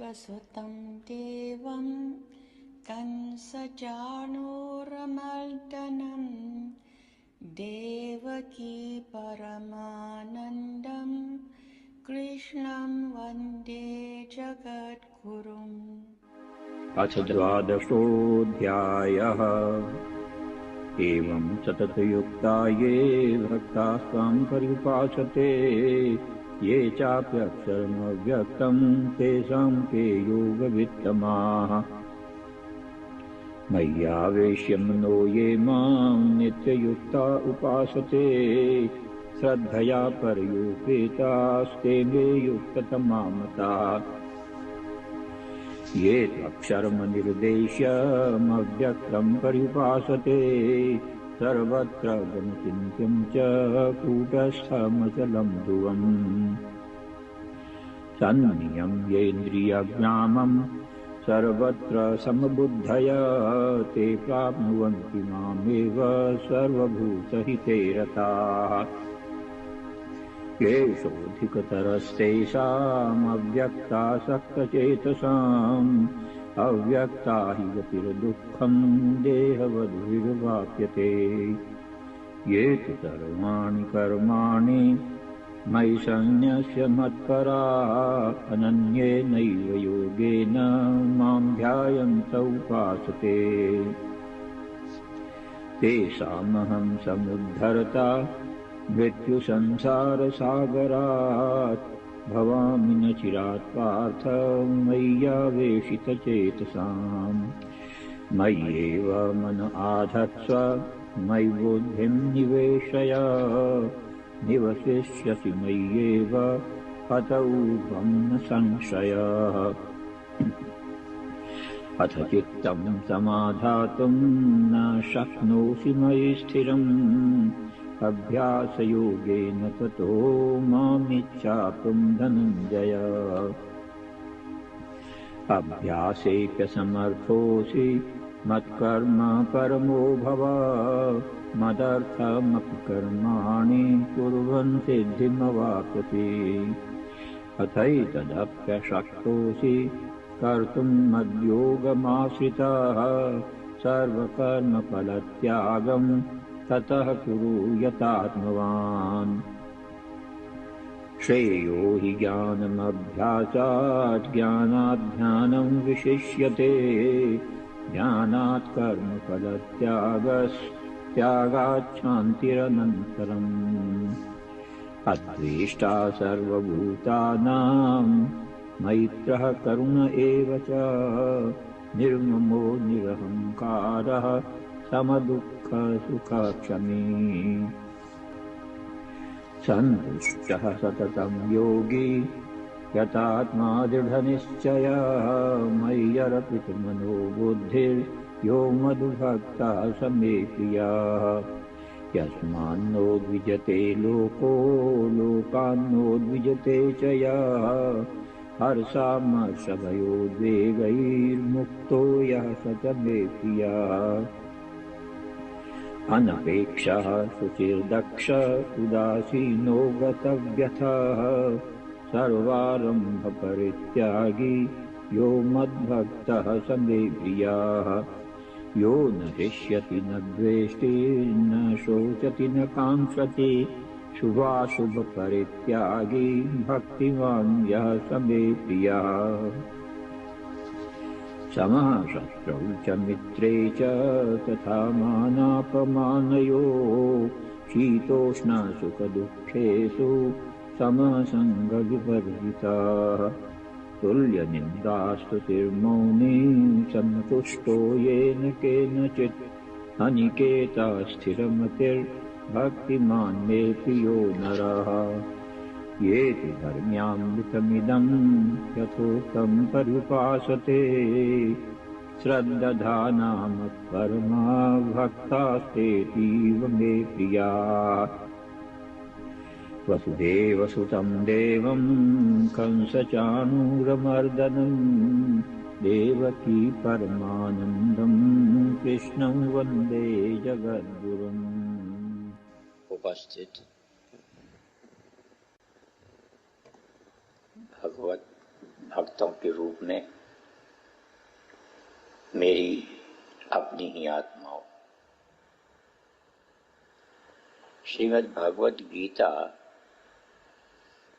वैवस्वतं देवं कंसचाणूरमर्दनं देवकी परमानन्दं कृष्णं वन्दे जगद्गुरुम्। अथ द्वादशोऽध्यायः। एवं सततयुक्ता ये भक्ताः स्वां पर्युपासते ये चाप्यक्षरमव्यक्तं तेषां के योगवित्तमाः। मय्यावेश्य मनो ये मां नित्ययुक्ता उपासते श्रद्धया पर्युपेतास्ते मे युक्ततमा मताः। ये त्वक्षरमनिर्देश्यमव्यक्तं पर्युपासते सर्वत्र गमचिन्त्यं च कूटस्थमचलं ध्रुवम्। सन्नियम्येन्द्रियग्रामं सर्वत्र समबुद्धय ते प्राप्नुवन्ति मामेव सर्वभूतहिते रताः। येषोऽधिकतरस्तेषामव्यक्तासक्तचेतसाम् अव्यक्ता हि गतिर्दुःखं देहवद्भिर्वाप्यते। ये तु सर्वाणि कर्माणि मयि सन्न्यस्य मत्परा अनन्येनैव योगेन मां ध्यायन्त उपासते तेषामहं समुद्धरता मृत्युसंसारसागरात् भवामि न चिरात् पार्थ मय्यावेशितचेतसाम्। मय्येव मन आधत्स्व मयि बुद्धिं निवेशय निवसिष्यसि मय्येव अत ऊर्ध्वं न संशयः। अथ चित्तं समाधातुं न शक्नोषि मयि स्थिरम् अभ्यासयोगेन ततो मामिच्छाप्तुं धनञ्जय। अभ्यासेऽप्यसमर्थोऽसि मत्कर्म परमो भव मदर्थमपि कर्माणि कुर्वन् सिद्धिमवाप्स्यसि। अथैतदप्यशक्तोऽसि कर्तुं मद्योगमाश्रितः सर्वकर्मफलत्यागं ततः कुरु यतात्मवान्। श्रेयो हि ज्ञानमभ्यासात् ज्ञानात् ध्यानं विशिष्यते ध्यानात् कर्मफलत्यागात् शान्तिरनन्तरम्। अद्वेष्टा सर्वभूतानां मैत्रः करुण एव च निर्ममो निरहङ्कारः समदुःखसुखक्षमी। सन्तुष्टः सततं योगी यतात्मा दृढनिश्चयः मय्यर्पितमनो बुद्धिर्यो मद्भक्तः स मे प्रियः। यस्मान्नोद्विजते लोको लोकान्नोद्विजते च यः हर्षामर्षभयोद्वेगैर्मुक्तो यः स च मे प्रियः। अनपेक्षः शुचिर्दक्ष उदासीनो गतव्यथः सर्वारम्भपरित्यागी यो मद्भक्तः स मे प्रियः। यो न हृष्यति न द्वेष्टि न शोचति न काङ्क्षति शुभाशुभपरित्यागी भक्तिमान् यः स मे प्रियः। समः शत्रौ च मित्रे च तथा मानापमानयोः शीतोष्णसुखदुःखेषु समः सङ्गविवर्जितः। तुल्यनिन्दास्तुतिर्मौनी सन्तुष्टो येन केनचित् अनिकेतः स्थिरमतिर्भक्तिमान् मे प्रियो नरः। ये तु धर्म्यामृतमिदं यथोक्तं पर्युपासते श्रद्दधाना मत्परमा भक्तास्तेतीव मे प्रियाः। वसुदेवसुतं देवं कंसचाणूरमर्दनं देवकी परमानन्दं कृष्णं वन्दे जगद्गुरुम्। उपस्थित भगवत भक्तों के रूप में मेरी अपनी ही आत्माओं। श्रीमद् भगवत गीता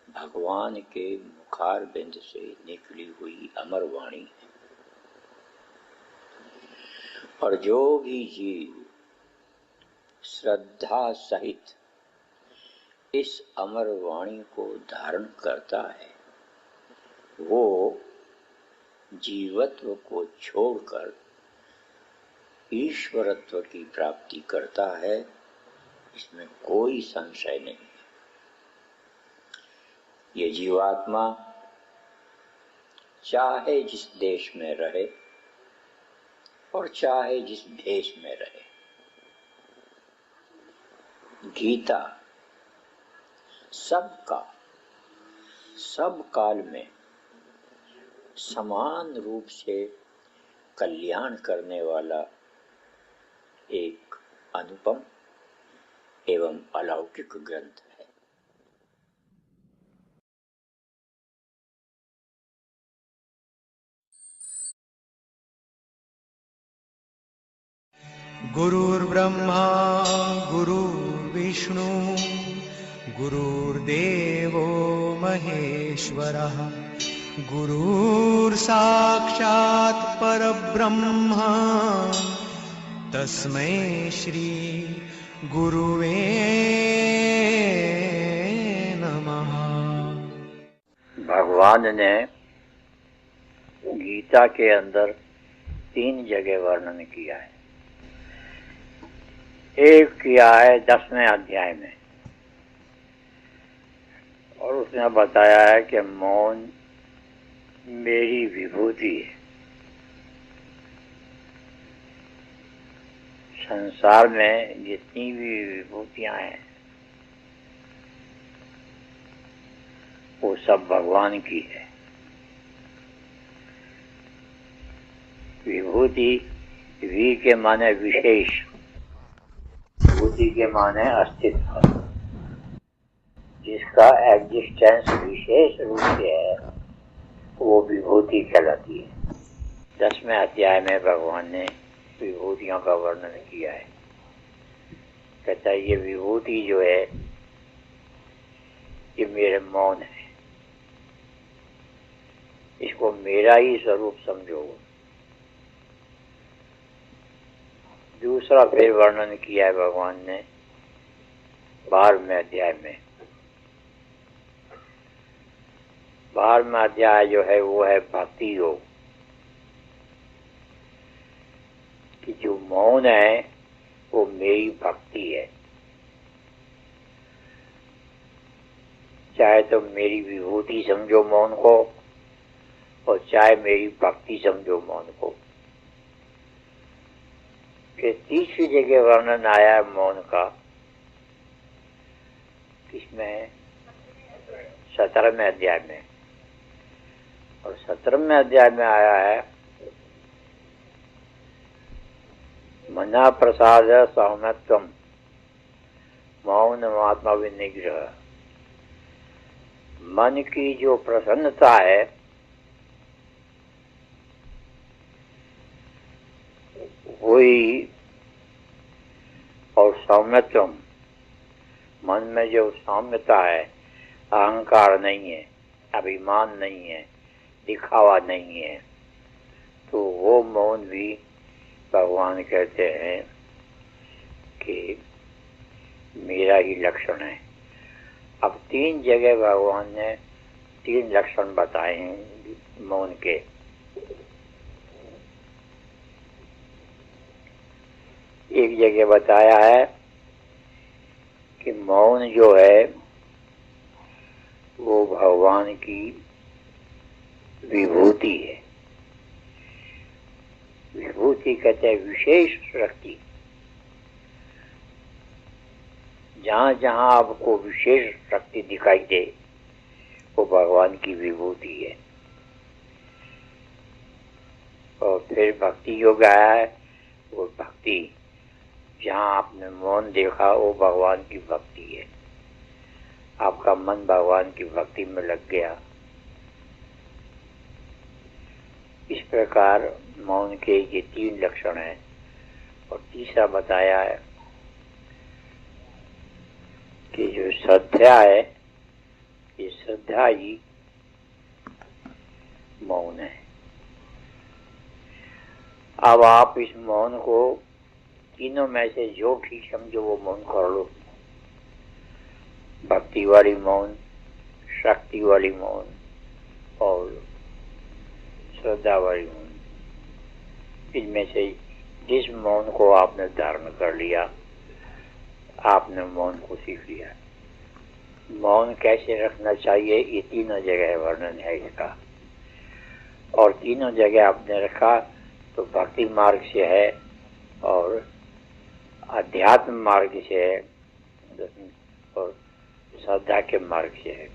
भगवान के मुखारबिंद से निकली हुई अमर वाणी है, और जो भी जीव श्रद्धा सहित इस अमर वाणी को धारण करता है, वो जीवत्व को छोड़कर ईश्वरत्व की प्राप्ति करता है, इसमें कोई संशय नहीं है। ये जीवात्मा चाहे जिस देश में रहे और चाहे जिस भेष में रहे, गीता सबका सब काल में समान रूप से कल्याण करने वाला एक अनुपम एवं अलौकिक ग्रंथ है। गुरुर्ब्रह्मा गुरुर्विष्णु गुरुर्देवो महेश्वरः गुरुर्साक्षात् परब्रह्म तस्मै श्री गुरुवे नमः। भगवान ने गीता के अंदर 3 जगह वर्णन किया है। एक किया है 10वें अध्याय में, और उसने बताया है कि मौन मेरी विभूति है। संसार में जितनी भी विभूतियां हैं वो सब भगवान की है। विभूति वी के माने विशेष, विभूति के माने अस्तित्व, जिसका एग्जिस्टेंस विशेष रूप से है वो विभूति कहलाती है। 10वें अध्याय में भगवान ने विभूतियों का वर्णन किया है। कहता है ये विभूति जो है ये मेरे मौन है, इसको मेरा ही स्वरूप समझो। दूसरा फिर वर्णन किया है भगवान ने 12वें अध्याय में। 12वां अध्याय जो है वो है भक्ति योग, कि जो मौन है वो मेरी भक्ति है। चाहे तो मेरी विभूति समझो मौन को, और चाहे मेरी भक्ति समझो मौन को। कि तीसरी जगह वर्णन आया है मौन का, किसमें? 17वें अध्याय में। और 17वें अध्याय में आया है मना प्रसाद सौम्यत्वम मौन आत्मा विनिग्रह। मन की जो प्रसन्नता है वही, और सौम्यत्वम मन में जो सौम्यता है, अहंकार नहीं है, अभिमान नहीं है, दिखावा नहीं है, तो वो मौन भी भगवान कहते हैं कि मेरा ही लक्षण है। अब 3 जगह भगवान ने 3 लक्षण बताए हैं मौन के। एक जगह बताया है कि मौन जो है वो भगवान की विभूति है। विभूति कहते हैं विशेष शक्ति। जहाँ जहाँ आपको विशेष शक्ति दिखाई दे वो भगवान की विभूति है। और फिर भक्ति योग आया है, वो भक्ति जहाँ आपने मौन देखा वो भगवान की भक्ति है। आपका मन भगवान की भक्ति में लग गया इस प्रकार मौन के ये 3 लक्षण हैं। और तीसरा बताया है कि जो श्रद्धा है, ये श्रद्धा ही मौन है। अब आप इस मौन को तीनों में से जो ठीक समझो वो मौन कर लो। भक्ति वाली मौन, शक्ति वाली मौन और श्रद्धा वाली मौन। इनमें से जिस मौन को आपने धारण कर लिया, आपने मौन को सीख लिया। मौन कैसे रखना चाहिए, ये तीनों जगह वर्णन है इसका। और तीनों जगह आपने रखा तो भक्ति मार्ग से है और अध्यात्म मार्ग से है और श्रद्धा के मार्ग से है।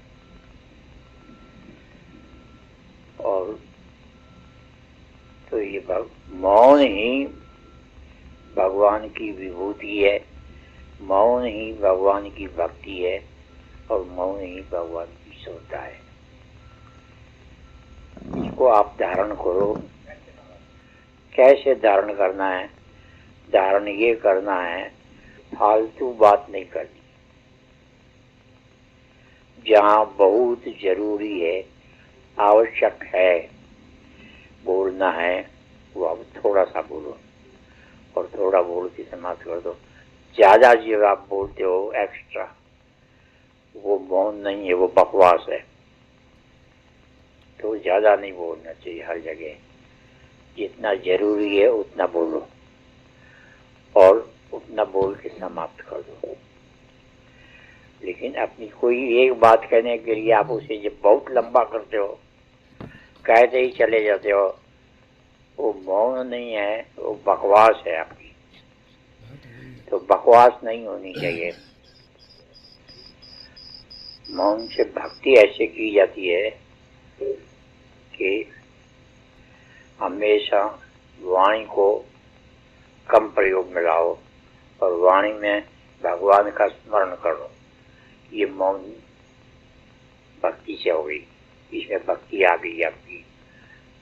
और तो ये मौन ही भगवान की विभूति है, मौन ही भगवान की भक्ति है और मौन ही भगवान की श्रद्धा है। इसको आप धारण करो। कैसे धारण करना है? धारण ये करना है, फालतू बात नहीं करनी। जहाँ बहुत जरूरी है, आवश्यक है, बोलना है, वो अब थोड़ा सा बोलो और थोड़ा बोल के समाप्त कर दो। ज्यादा जो आप बोलते हो एक्स्ट्रा, वो मौन नहीं है, वो बकवास है। तो ज्यादा नहीं बोलना चाहिए हर जगह। जितना जरूरी है उतना बोलो और उतना बोल के समाप्त कर दो। लेकिन अपनी कोई एक बात कहने के लिए आप उसे जब बहुत लंबा करते हो, कहते ही चले जाते हो, वो मौन नहीं है, वो बकवास है आपकी। तो बकवास नहीं होनी चाहिए। मौन से भक्ति ऐसे की जाती है कि हमेशा वाणी को कम प्रयोग में लाओ और वाणी में भगवान का स्मरण करो। ये मौन भक्ति से हो गई, इसमें भक्ति आ गई आपकी।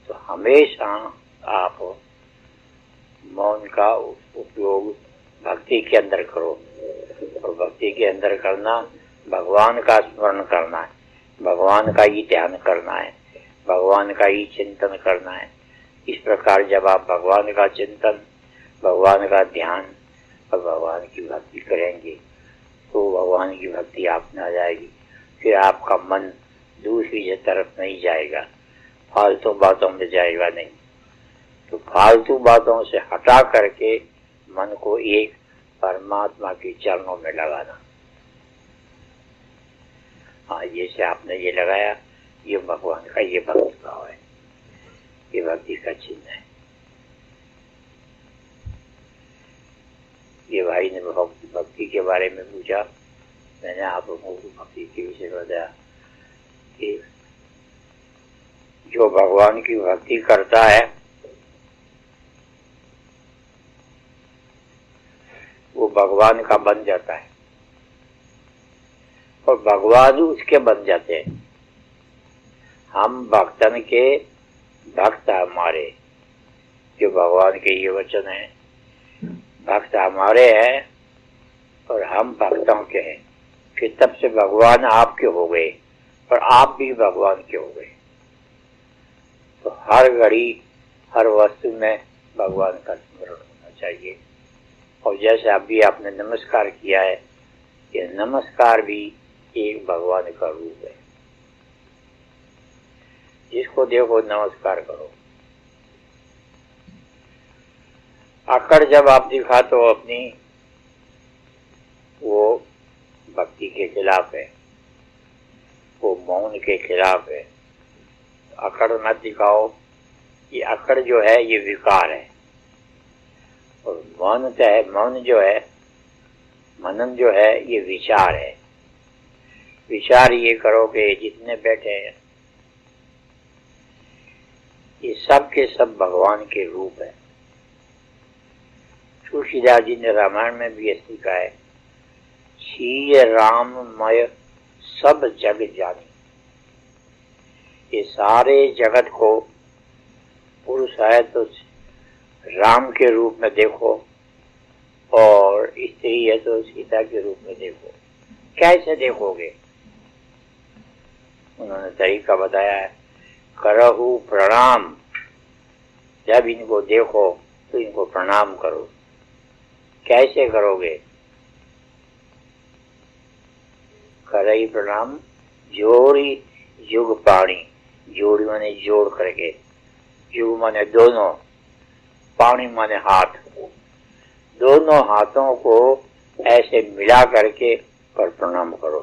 तो हमेशा आप मौन का उपयोग भक्ति के अंदर करो। और भक्ति के अंदर करना, भगवान का स्मरण करना है, भगवान का ही ध्यान करना है, भगवान का ही चिंतन करना है। इस प्रकार जब आप भगवान का चिंतन, भगवान का ध्यान और भगवान की भक्ति करेंगे तो भगवान की भक्ति आप में आ जाएगी। फिर आपका मन दूसरी तरफ नहीं जाएगा, फालतू बातों में जाएगा नहीं। तो फालतू बातों से हटा करके मन को एक परमात्मा के चरणों में लगाना। हाँ, जैसे आपने ये लगाया, ये भगवान का ये भक्ति भाव है, ये भक्ति का चिन्ह है। ये भाई ने भक्ति के बारे में पूछा, मैंने आप लोगों को भक्ति के विषय बताया कि जो भगवान की भक्ति करता है वो भगवान का बन जाता है और भगवान उसके बन जाते हैं। हम भक्तन के भक्त हमारे, जो भगवान के ये वचन है, भक्त हमारे हैं और हम भक्तों के हैं। फिर तब से भगवान आपके हो गए और आप भी भगवान के हो गए। तो हर घड़ी हर वस्तु में भगवान का स्मरण होना चाहिए। और जैसे अभी आपने नमस्कार किया है, ये नमस्कार भी एक भगवान का रूप है। जिसको देखो नमस्कार करो। अकड़ जब आप दिखाते हो अपनी, वो भक्ति के खिलाफ है, वो मौन के खिलाफ है। अकड़ मत दिखाओ। ये अकड़ जो है ये विकार है और मौन जो है, मनन जो है, ये विचार है। विचार ये करो कि जितने बैठे हैं ये सब के सब भगवान के रूप है। तुलसीदास जी ने रामायण में भी ऐसे लिखा है, सीय राममय सब जग जानी। ये सारे जगत को चाहे तो राम के रूप में देखो और स्त्री है तो सीता के रूप में देखो। कैसे देखोगे? उन्होंने तरीका बताया है, करहु प्रणाम। जब इनको देखो तो इनको प्रणाम करो। कैसे करोगे? करही प्रणाम, जोड़ी युग पाणी। जोड़ी माने जोड़ करके, युग माने दोनों, पाणी माने हाथ। दोनों हाथों को ऐसे मिला करके और प्रणाम करो।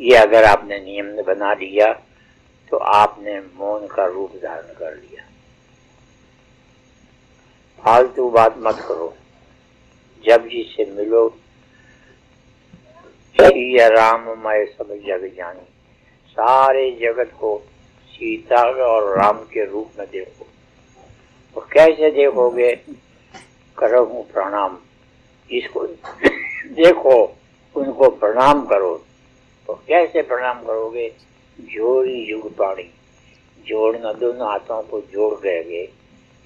ये अगर आपने नियम बना लिया तो आपने मौन का रूप धारण कर लिया। फालतू बात मत करो। जब जिससे मिलो, श्री राममय सब जग जानी। सारे जगत को सीता और राम के रूप में देखो। तो कैसे देखोगे? करहु प्रणाम। इसको देखो, उनको प्रणाम करो। तो कैसे प्रणाम करोगे? जोड़ी युग पाणी। जोड़ना, दोनों हाथों को जोड़ देंगे।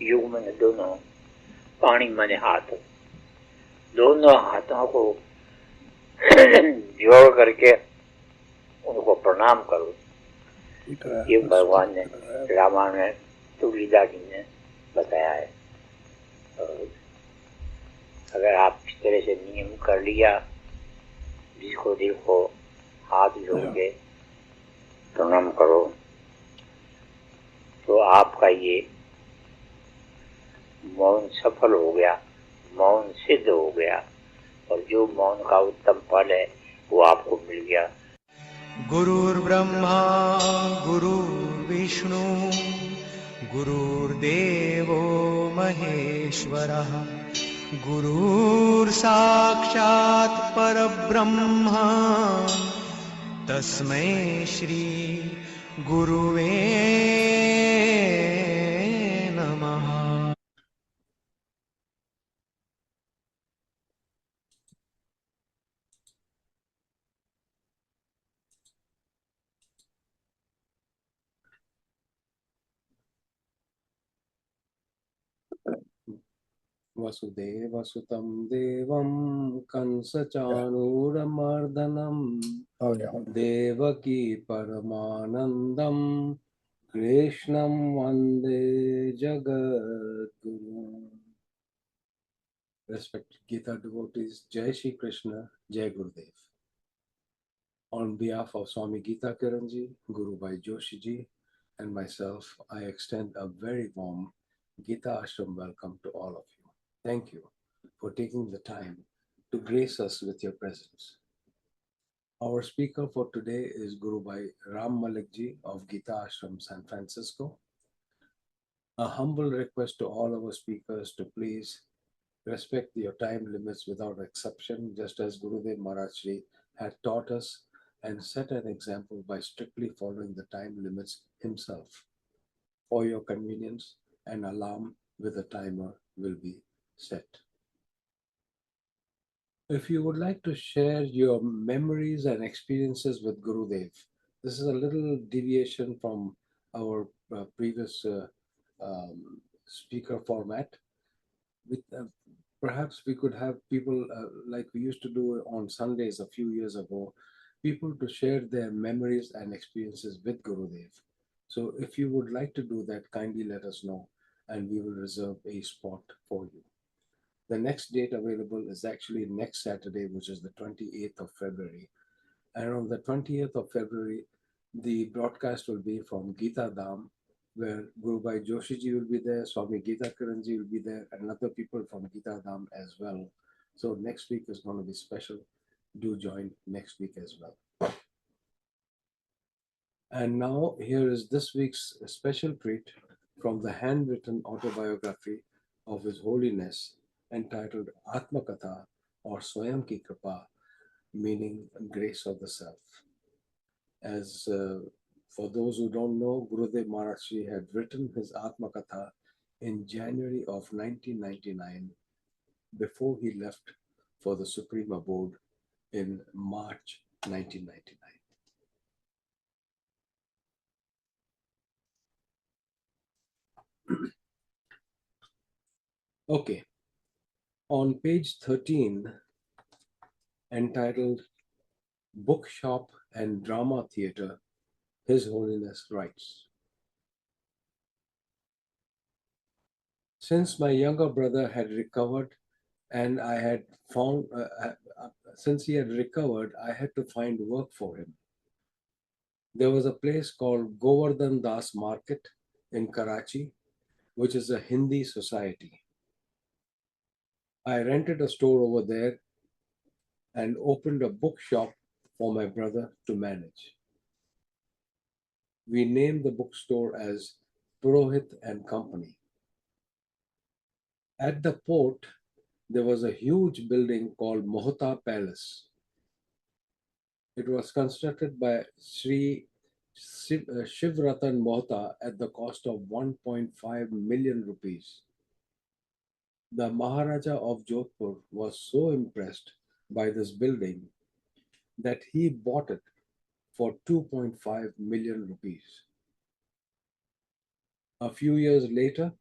युग माने दोनों, पाणी माने हाथ। दोनों हाथों को जोड़ करके उनको प्रणाम करो। ये भगवान ने रामायण में तुलसीदास जी ने बताया है। और अगर आप इस तरह से नियम कर लिया, जिसको देखो हाथ जोड़ के प्रणाम करो, तो आपका ये मौन सफल हो गया, मौन सिद्ध हो गया। और जो मौन का उत्तम फल है वो आपको मिल गया। गुरुर्ब्रह्मा गुरुर्विष्णु गुरुर्देवो महेश्वरः गुरुर्साक्षात् परब्रह्म तस्मै श्री गुरुवे नमः। वसुदेवसुतं देवं कंसचाणूरमर्दनं देवकी परमानन्दं कृष्णं वन्दे जगद्गुरुम्. Respected Gita devotees, Jai Shri Krishna, Jai Gurudev. On behalf of Swami Gita Kiranji, Guru Bhai Joshi ji, and myself, I extend a very warm Gita Ashram welcome to all of you. Thank you for taking the time to grace us with your presence. Our speaker for today is Guru Bhai Ram Malik ji of Gita Ashram, San Francisco. A humble request to all our speakers to please respect your time limits without exception, just as Gurudev Maharaj ji had taught us and set an example by strictly following the time limits himself. For your convenience, an alarm with a timer will be set. If you would like to share your memories and experiences with Gurudev, this is a little deviation from our previous speaker format. With, perhaps we could have people like we used to do on Sundays a few years ago, people to share their memories and experiences with Gurudev. So if you would like to do that, kindly let us know and we will reserve a spot for you. The next date available is actually next Saturday, which is the 28th of February. And on the 20th of February, the broadcast will be from Gita Dham, where Guru Bhai Joshi ji will be there, Swami Gita Kiranji will be there, and other people from Gita Dham as well. So next week is going to be special. Do join next week as well. And now here is this week's special treat from the handwritten autobiography of His Holiness, entitled Atmakatha or Swayam Ki Kripa, meaning grace of the self. As for those who don't know, Gurudev Maharaj Ji had written his Atmakatha in January of 1999 before he left for the Supreme Abode in March 1999. Okay, on page 13, entitled Bookshop and Drama Theatre, His Holiness writes, since my younger brother had recovered and I had found, since he had recovered, I had to find work for him. There was a place called Govardhan Das Market in Karachi, which is a Hindi society. I rented a store over there and opened a bookshop for my brother to manage. We named the bookstore as Purohit and Company. At the port, there was a huge building called Mohta Palace. It was constructed by Sri Shivratan Mohta at the cost of 1.5 million rupees. The Maharaja of Jodhpur was so impressed by this building that he bought it for 2.5 million rupees. A few years later,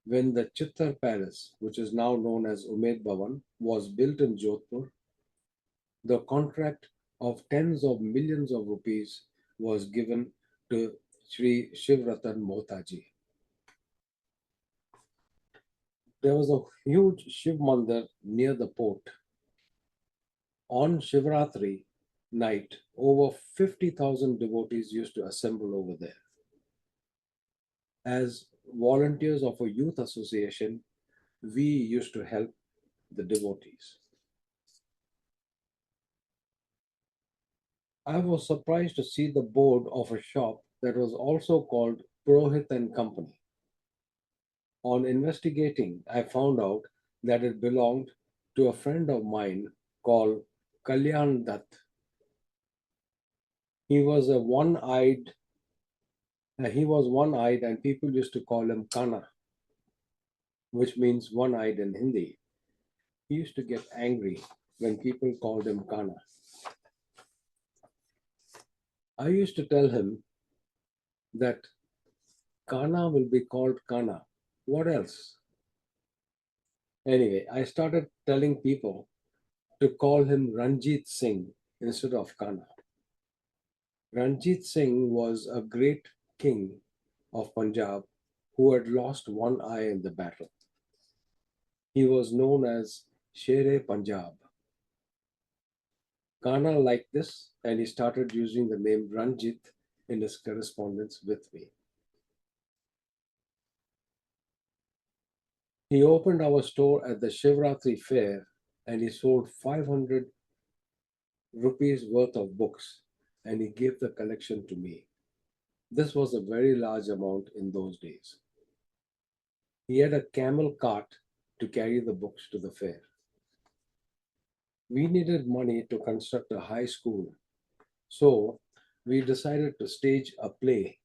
when the Chittar Palace, which is now known as Umaid Bhavan, was built in Jodhpur, the contract of tens of millions of rupees was given to Sri Shivratan Mohtaji. There was a huge Shiv Mandir near the port. On Shivratri night, over 50,000 devotees used to assemble over there. As volunteers of a youth association, we used to help the devotees. I was surprised to see the board of a shop that was also called Purohit and Company. On investigating, I found out that it belonged to a friend of mine called Kalyan Dutt. He was one-eyed, and people used to call him Kana, which means one-eyed in Hindi. He used to get angry when people called him Kana. I used to tell him that Kana will be called Kana. What else? Anyway, I started telling people to call him Ranjit Singh instead of Kana. Ranjit Singh was a great king of Punjab who had lost one eye in the battle. He was known as Shere Punjab. Kana liked this and he started using the name Ranjit in his correspondence with me. He opened our store at the Shivratri fair and he sold 500 rupees worth of books and he gave the collection to me. This was a very large amount in those days. He had a camel cart to carry the books to the fair. We needed money to construct a high school, so we decided to stage a play.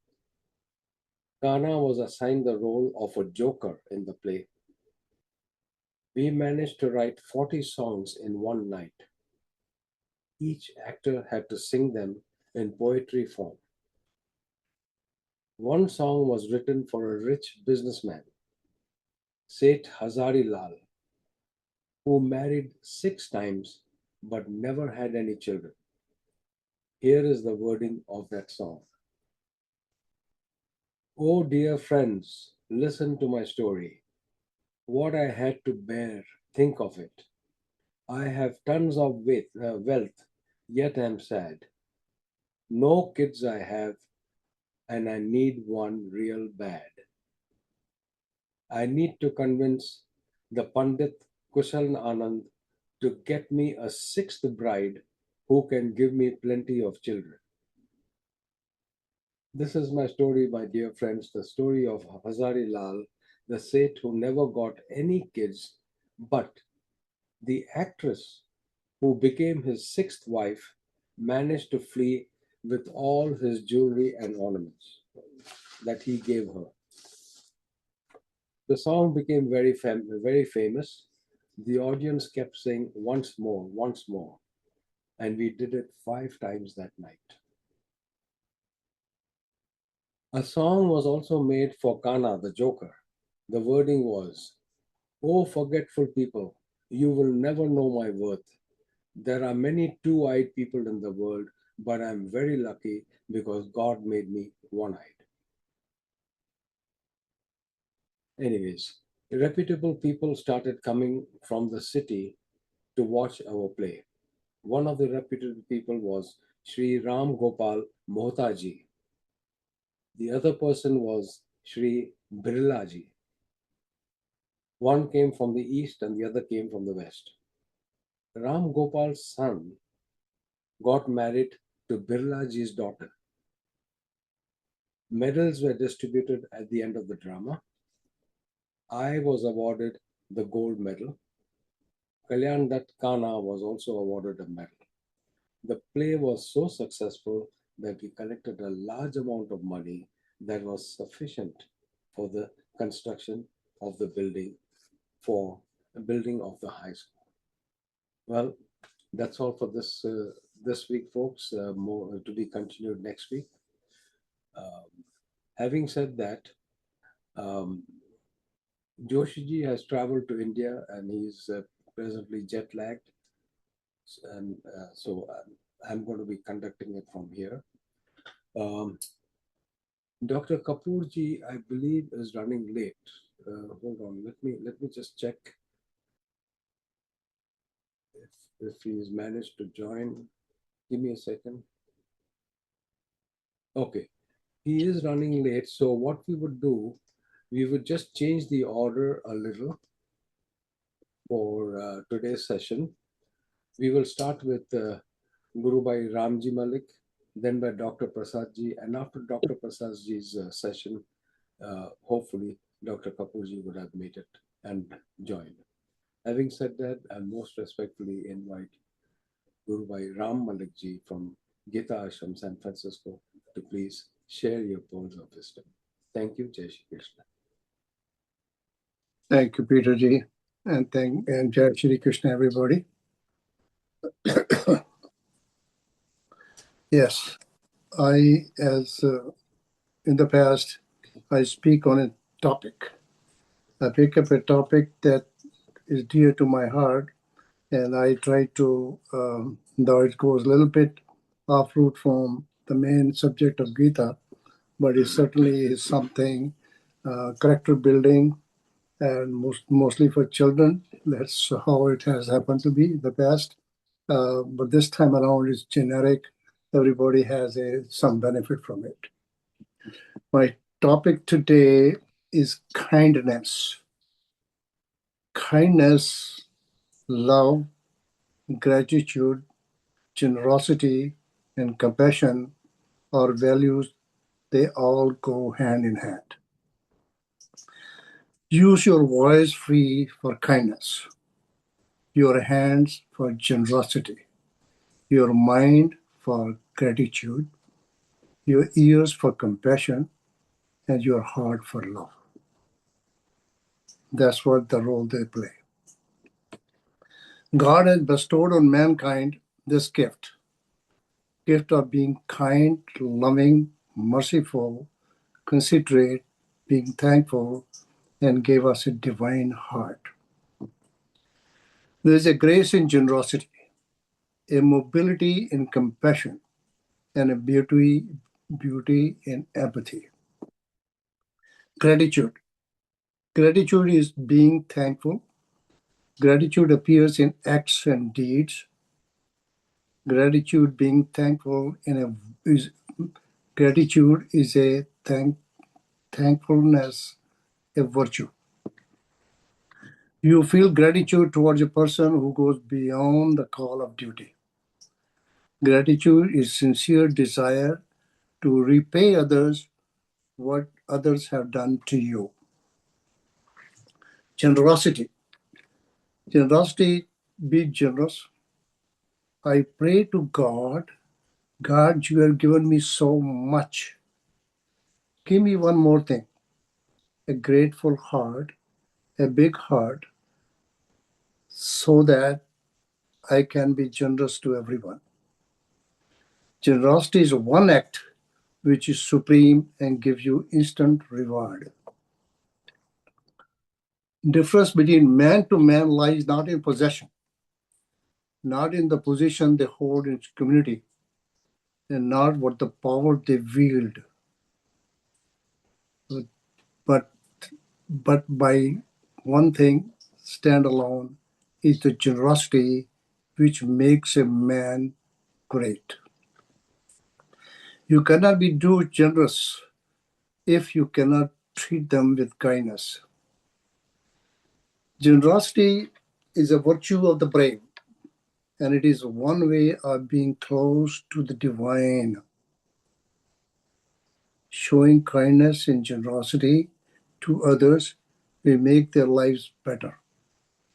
Kana was assigned the role of a joker in the play. We managed to write 40 songs in one night. Each actor had to sing them in poetry form. One song was written for a rich businessman, Seth Hazari Lal, who married 6 times but never had any children. Here is the wording of that song. Oh, dear friends, listen to my story. What I had to bear, think of it. I have tons of wealth, yet am sad. No kids I have, and I need one real bad. I need to convince the Pandit Kushal Anand to get me a 6th bride who can give me plenty of children. This is my story, my dear friends, the story of Hazari Lal, the Seth who never got any kids, but the actress who became his 6th wife managed to flee with all his jewelry and ornaments that he gave her. The song became very famous. The audience kept saying once more, and we did it 5 times that night. A song was also made for Kana, the Joker. The wording was, "Oh, forgetful people, you will never know my worth. There are many two-eyed people in the world, but I'm very lucky because God made me one-eyed." Anyways, reputable people started coming from the city to watch our play. One of the reputable people was Sri Ram Gopal Mohtaji. The other person was Sri Birlaji. One came from the east and the other came from the west. Ram Gopal's son got married to Birlaji's daughter. Medals were distributed at the end of the drama. I was awarded the gold medal. Kalyan Dutt Kana was also awarded a medal. The play was so successful that we collected a large amount of money that was sufficient for the construction of the building, for the building of the high school. Well, that's all for this week, folks. More to be continued next week. Having said that, um, Joshiji has traveled to India and he's presently jet lagged, and I'm going to be conducting it from here. Dr. Kapoorji, I believe, is running late. Hold on, let me just check if he's managed to join. Give me a second. Okay, he is running late. So what we would do, we would just change the order a little for today's session. We will start with Guru Bhai Ramji Malik, then by Dr. Prasadji, and after Dr. Prasadji's session, hopefully Dr. Kapoorji would have made it and joined. Having said that, I most respectfully invite Guru Bhai Ram Malik ji from Gita Ashram, San Francisco, to please share your pearls of wisdom. Thank you, Jai Shri Krishna. Thank you, Peter Ji, and Jai Shri Krishna, everybody. Yes, as in the past, I speak on a topic. I pick up a topic that is dear to my heart, and I try to, though it goes a little bit off route from the main subject of Gita, but it certainly is something character building, and mostly for children. That's how it has happened to be in the past. But this time around, it's generic. Everybody has some benefit from it. My topic today is kindness. Kindness, love, gratitude, generosity, and compassion are values. They all go hand in hand. Use your voice free for kindness, your hands for generosity, your mind for gratitude, your ears for compassion, and your heart for love. That's what the role they play. God has bestowed on mankind this gift of being kind, loving, merciful, considerate, being thankful, and gave us a divine heart. There is a grace in generosity, a mobility in compassion, and a beauty in empathy. Gratitude. Gratitude is being thankful. Gratitude appears in acts and deeds. Gratitude, being thankful, gratitude is a thankfulness, a virtue. You feel gratitude towards a person who goes beyond the call of duty. Gratitude is sincere desire to repay others what others have done to you. Generosity. Generosity, be generous. I pray to God, God, you have given me so much. Give me one more thing, a grateful heart, a big heart, so that I can be generous to everyone. Generosity is one act which is supreme and gives you instant reward. Difference between man to man lies not in possession, not in the position they hold in community, and not what the power they wield, but by one thing stand alone is the generosity which makes a man great. You cannot be too generous if you cannot treat them with kindness. Generosity is a virtue of the brave, and it is one way of being close to the divine. Showing kindness and generosity to others will make their lives better,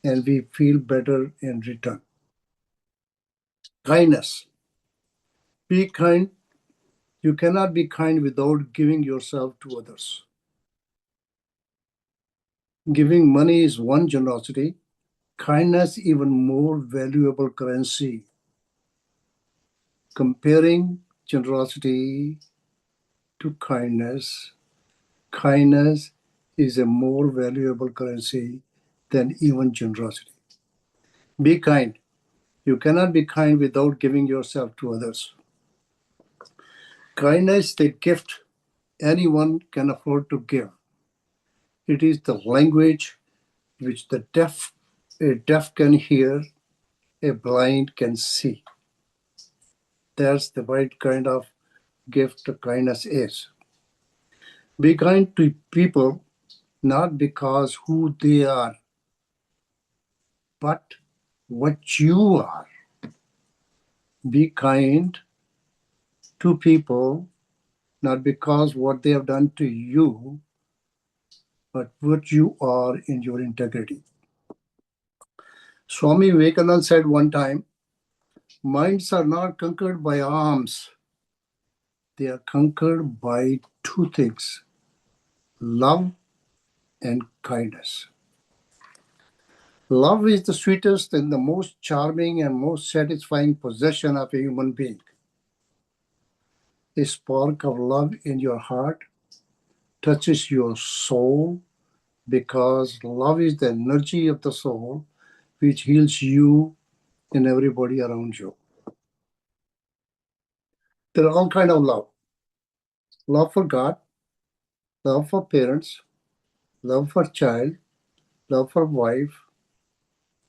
and we feel better in return. Kindness. Be kind. You cannot be kind without giving yourself to others. Giving money is one generosity. Kindness, even more valuable currency. Comparing generosity to kindness, kindness is a more valuable currency than even generosity. Be kind. You cannot be kind without giving yourself to others. Kindness is the gift anyone can afford to give. It is the language which a deaf can hear, a blind can see. That's the right kind of gift kindness is. Be kind to people not because who they are, but what you are. Be kind to people not because what they have done to you, but what you are in your integrity. Swami Vivekananda said one time, minds are not conquered by arms. They are conquered by two things, love and kindness. Love is the sweetest and the most charming and most satisfying possession of a human being. A spark of love in your heart touches your soul because love is the energy of the soul which heals you and everybody around you. There are all kinds of love. Love for God, love for parents, love for child, love for wife,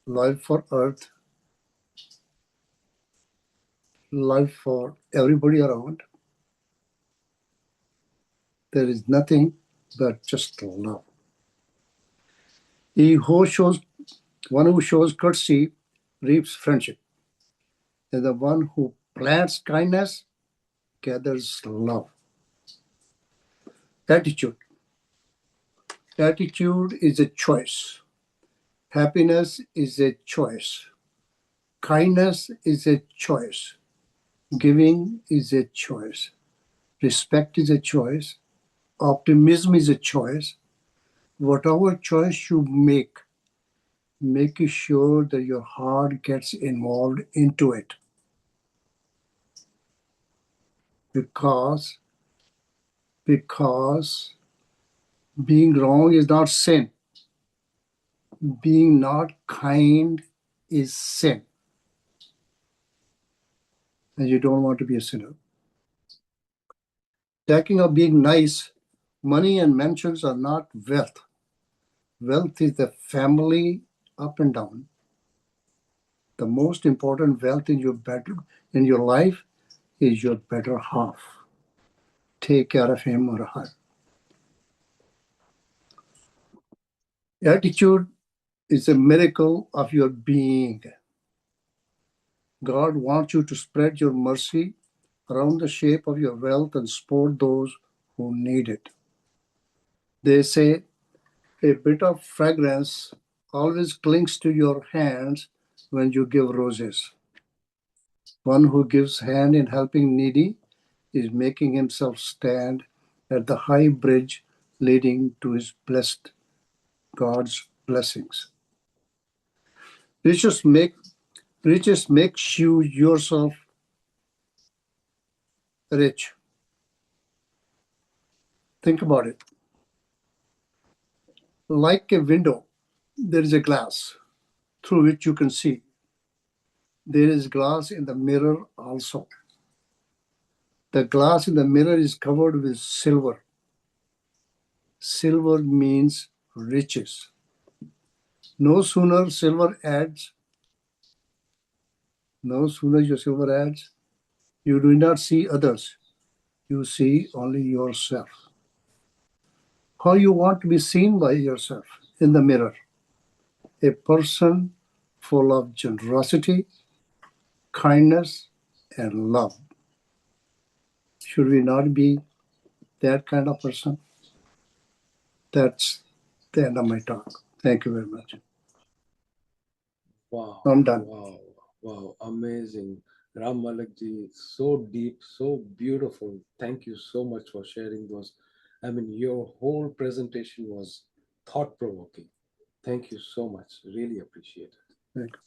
love for earth, love for everybody around. There is nothing but just love. One who shows courtesy reaps friendship, and the one who plants kindness gathers love. Attitude. Attitude is a choice. Happiness is a choice. Kindness is a choice. Giving is a choice. Respect is a choice. Optimism is a choice. Whatever choice you make sure that your heart gets involved into it. Because being wrong is not sin. Being not kind is sin. And you don't want to be a sinner. Talking of being nice, money and mansions are not wealth. Wealth is the family up and down. The most important wealth in your life is your better half. Take care of him or her. Attitude is a miracle of your being. God wants you to spread your mercy around the shape of your wealth and support those who need it. They say a bit of fragrance always clings to your hands when you give roses. One who gives hand in helping needy is making himself stand at the high bridge leading to his blessed God's blessings. Riches makes you yourself rich. Think about it. Like a window, there is a glass through which you can see. There is glass in the mirror also. The glass in the mirror is covered with silver. Silver means riches. No sooner silver adds, no sooner your silver adds, you do not see others. You see only yourself. How you want to be seen by yourself in the mirror? A person full of generosity, kindness, and love. Should we not be that kind of person? That's the end of my talk. Thank you very much. Wow. I'm done. Wow. Wow. Amazing. Ram Malik ji, so deep, so beautiful. Thank you so much for sharing those. I mean, your whole presentation was thought provoking. Thank you so much. Really appreciate it. Thank you.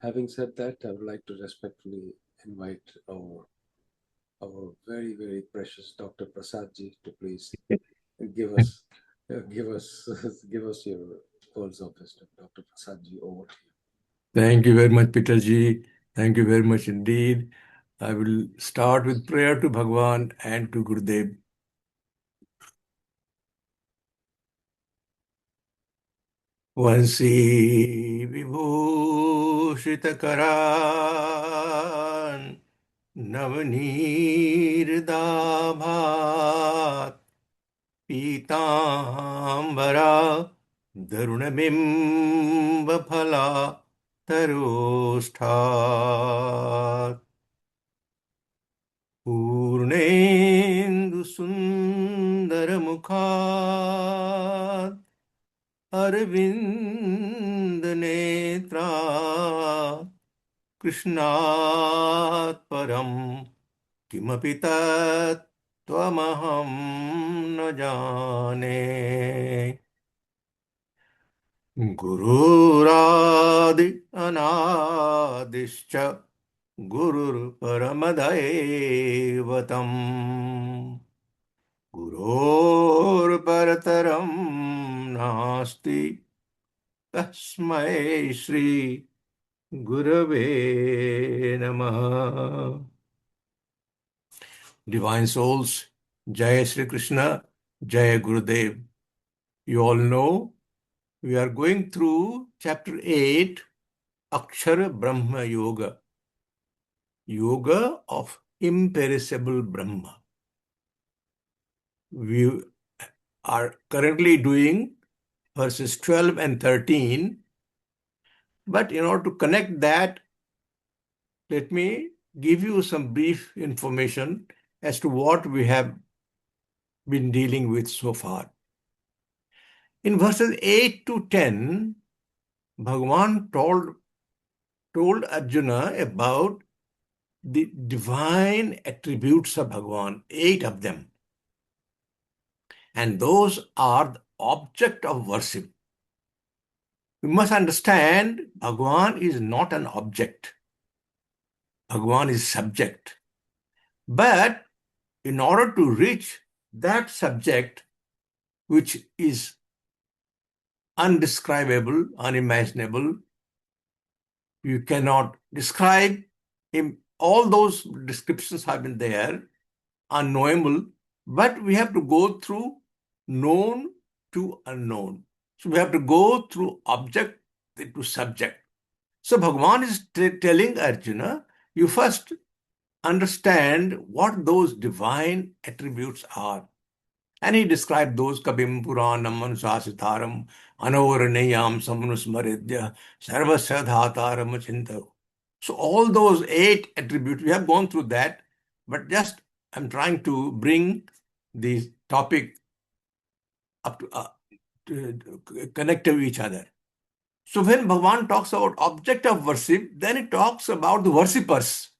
Having said that, I would like to respectfully invite our very, very precious Dr. Prasad ji to please give us give us your words of wisdom. Dr. Prasad ji, over to you. Thank you very much, Peter ji. Thank you very much indeed. I will start with prayer to Bhagwan and to Gurudev. Vansi Vibhushita Karan Navanirdabhat Pitambara Darunabimba Phala Tarosthat Purnendu Sundaramukhat Arvind Netra Krishnat Param Kimapi Tat Tvamaham na jane Gururadi Anadischa Gurur Paramadaivatam Gurur Parataram Nasti Tasmai Shri Gurave Namaha. Divine souls, Jai Shri Krishna, Jai Gurudev. You all know we are going through chapter 8, Akshara Brahma Yoga, Yoga of imperishable Brahma. We are currently doing verses 12 and 13, but in order to connect that, let me give you some brief information as to what we have been dealing with so far. In verses 8 to 10, Bhagavan told Arjuna about the divine attributes of Bhagavan, 8 of them. And those are the object of worship. We must understand Bhagavan is not an object. Bhagavan is subject. But in order to reach that subject, which is undescribable, unimaginable, you cannot describe him. All those descriptions have been there, unknowable, but we have to go through known to unknown. So we have to go through object to subject. So Bhagavan is telling Arjuna, you first understand what those divine attributes are. And he described those Kabim Puranam Manusasitaram Anovaranayam Samanusmaridya Sarvasya Dhataram Chinta. So all those 8 attributes, we have gone through that, but just I'm trying to bring the topic up to connect to each other. So when Bhagavan talks about object of worship, then it talks about the worshippers.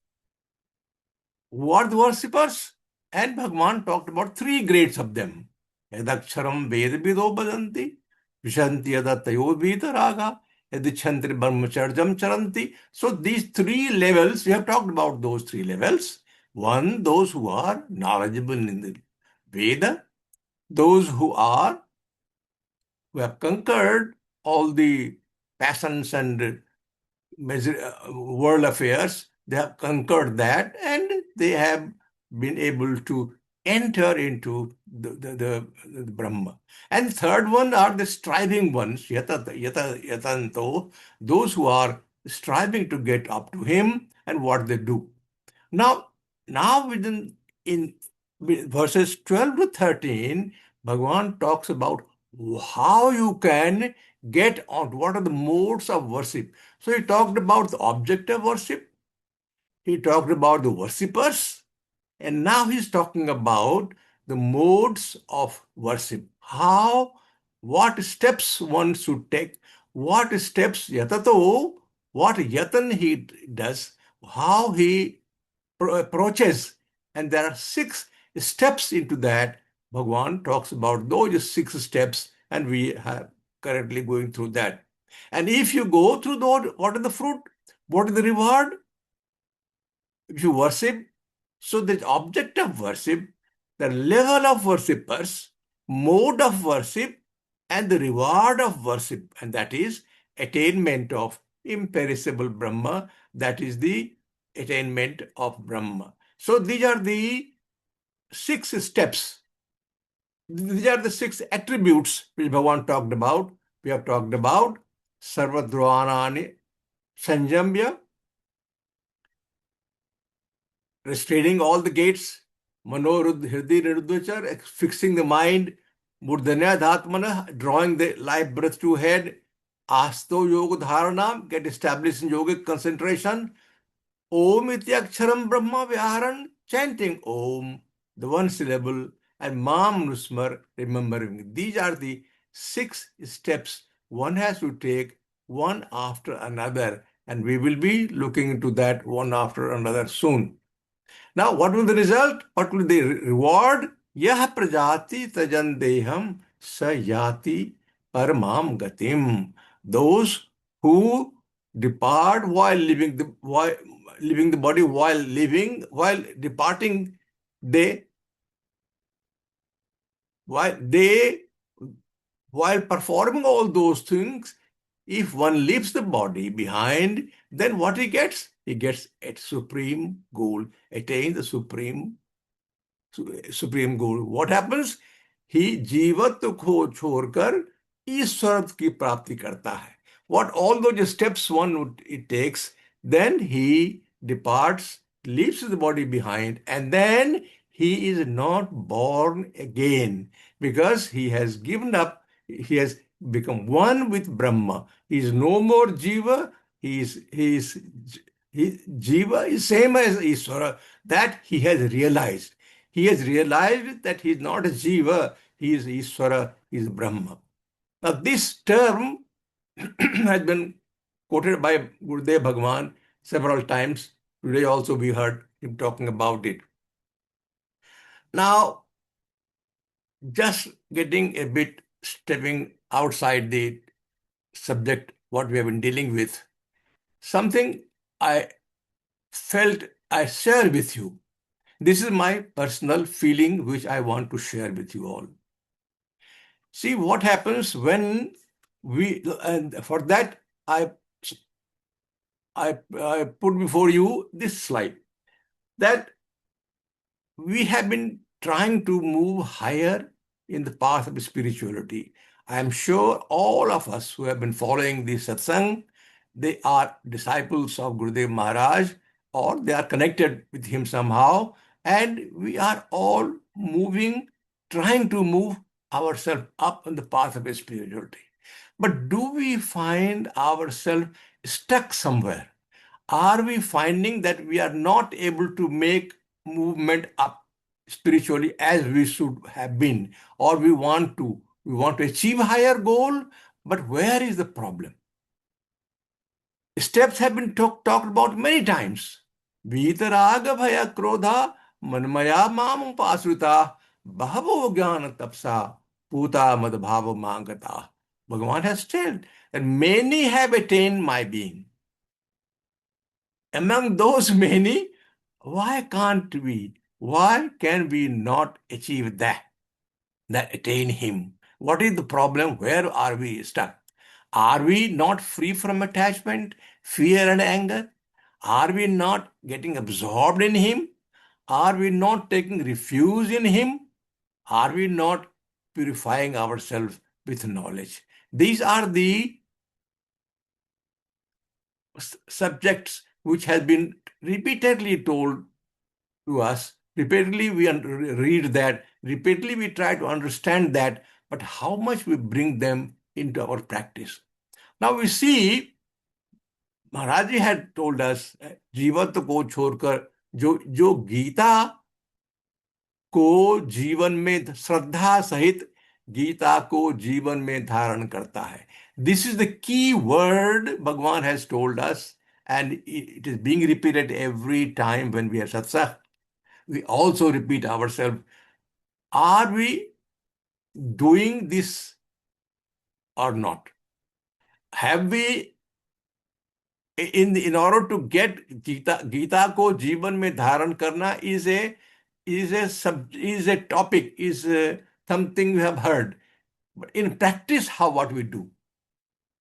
Who are the worshippers? And Bhagavan talked about 3 grades of them. Yadaksharam Vedavido Badanti, Vishanti Yadatayo Vitaraga, Yadichandri Brahmacharjam Charanti. So these 3 levels, we have talked about those 3 levels. One, those who are knowledgeable in the Veda, those who have conquered all the passions and world affairs, they have conquered that, and they have been able to enter into the Brahma. And third one are the striving ones, yatanto, those who are striving to get up to him and what they do. Now within in verses 12 to 13, Bhagavan talks about how you can get on, what are the modes of worship. So he talked about the object of worship, he talked about the worshippers, and now he's talking about the modes of worship. How, what steps one should take, what steps yatato, what yatan he does, how he approaches. And there are 6 steps into that. Bhagavan talks about those 6 steps, and we are currently going through that. And if you go through those, what is the fruit? What is the reward? If you worship, so the object of worship, the level of worshippers, mode of worship, and the reward of worship, and that is attainment of imperishable Brahma, that is the attainment of Brahma. So these are the 6 steps. These are the 6 attributes which Bhagavan talked about. We have talked about Sarvadhvanani Sanjamya, restraining all the gates, Manorudh Hirdi Nirudhachar, fixing the mind, Murdanya Dhatmana, drawing the life breath to head, Asto Yoga Dharanam, get established in yogic concentration, Om Ityaksharam Brahma Vyaharan, chanting Om, the one syllable, and Mam Nusmar, remembering. These are the 6 steps one has to take one after another, and we will be looking into that one after another soon. Now, what will the result? What will the reward? Yah prajati tajan deham sayati paramam gatim. Those who depart while living the body, while departing, while performing all those things, if one leaves the body behind, then what he gets? He gets a supreme goal, attain the supreme goal. What happens? He जीवत्व को छोड़कर ईश्वर की प्राप्ति करता है. What all those steps it takes, then he departs, leaves the body behind, and then he is not born again, because he has given up, he has become one with Brahma. He is no more Jiva, Jiva is same as Ishvara. That he has realized. He has realized that he is not a Jiva, he is Ishvara, he is Brahma. Now this term has been quoted by Gurudev Bhagavan several times. Today also we heard him talking about it. Now, just getting a bit stepping outside the subject, what we have been dealing with, something I felt I share with you. This is my personal feeling which I want to share with you all. See what happens when and for that I put before you this slide, that we have been trying to move higher in the path of spirituality. I am sure all of us who have been following the satsang, they are disciples of Gurudev Maharaj, or they are connected with him somehow, and we are all trying to move ourselves up on the path of spirituality. But do we find ourselves stuck somewhere? Are we finding that we are not able to make movement up spiritually as we should have been, or we want to achieve a higher goal, but where is the problem? Steps have been talked about many times. Vitaraga bhaya krodha manmaya mam upasrita bhavo jnana tapsa puta madbhava mangata. Bhagavan has told that many have attained my being. Among those many, why can we not achieve that? that attain Him. What is the problem? Where are we stuck? Are we not free from attachment, fear, and anger? Are we not getting absorbed in Him? Are we not taking refuge in Him? Are we not purifying ourselves with knowledge? These are the subjects which have been repeatedly told to us. Repeatedly we read that, repeatedly we try to understand that, but how much we bring them into our practice. Now we see Maharaj ji had told us, जीवत्व को छोड़कर जो गीता को जीवन में श्रद्धा सहित गीता को जीवन में धारण करता है. This is the key word Bhagwan has told us, and it is being repeated every time when we have satsang. We also repeat ourselves. Are we doing this or not? Have we, in order to get Gita को जीवन में धारण करना is a topic, is something we have heard. But in practice, what we do?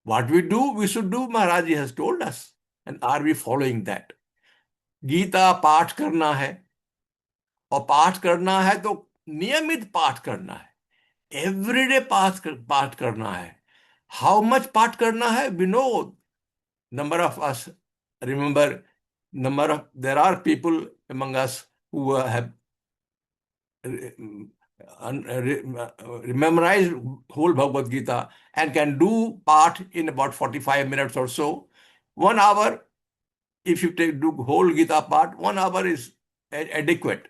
What we do, we should do, Maharaj Ji has told us. And are we following that? Gita पाठ करना है, और पाठ करना है तो नियमित पाठ करना है. एवरीडे पाठ करना है. How much पाठ करना है? We know, number of us, remember, there are people among us who have memorized whole Bhagavad Gita and can do part in about 45 minutes or so. 1 hour, if you do whole Gita part, 1 hour is adequate.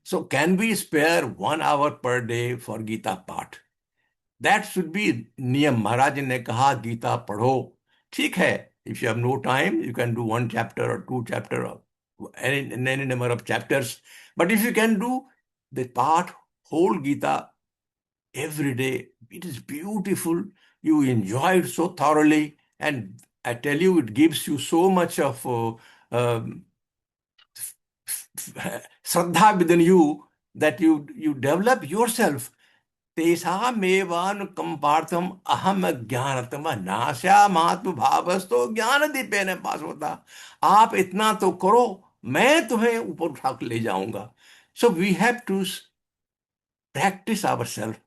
So can we spare 1 hour per day for Gita part? That should be niyam. Maharaj ne kaha Gita padho. ठीक है, if you have no time, you can do 1 chapter or 2 chapter or any number of chapters. But if you can do the part, whole Gita, every day, it is beautiful. You enjoy it so thoroughly. And I tell you, it gives you so much of Shraddha within you that you develop yourself. तेषामेवानुकं पार्थम अहम ज्ञानतम नास्यामात्म भावस्तो ज्ञान दीपेन पासवता. आप इतना तो करो, मैं तुम्हें ऊपर उठा के ले जाऊंगा. So we have to practice ourselves.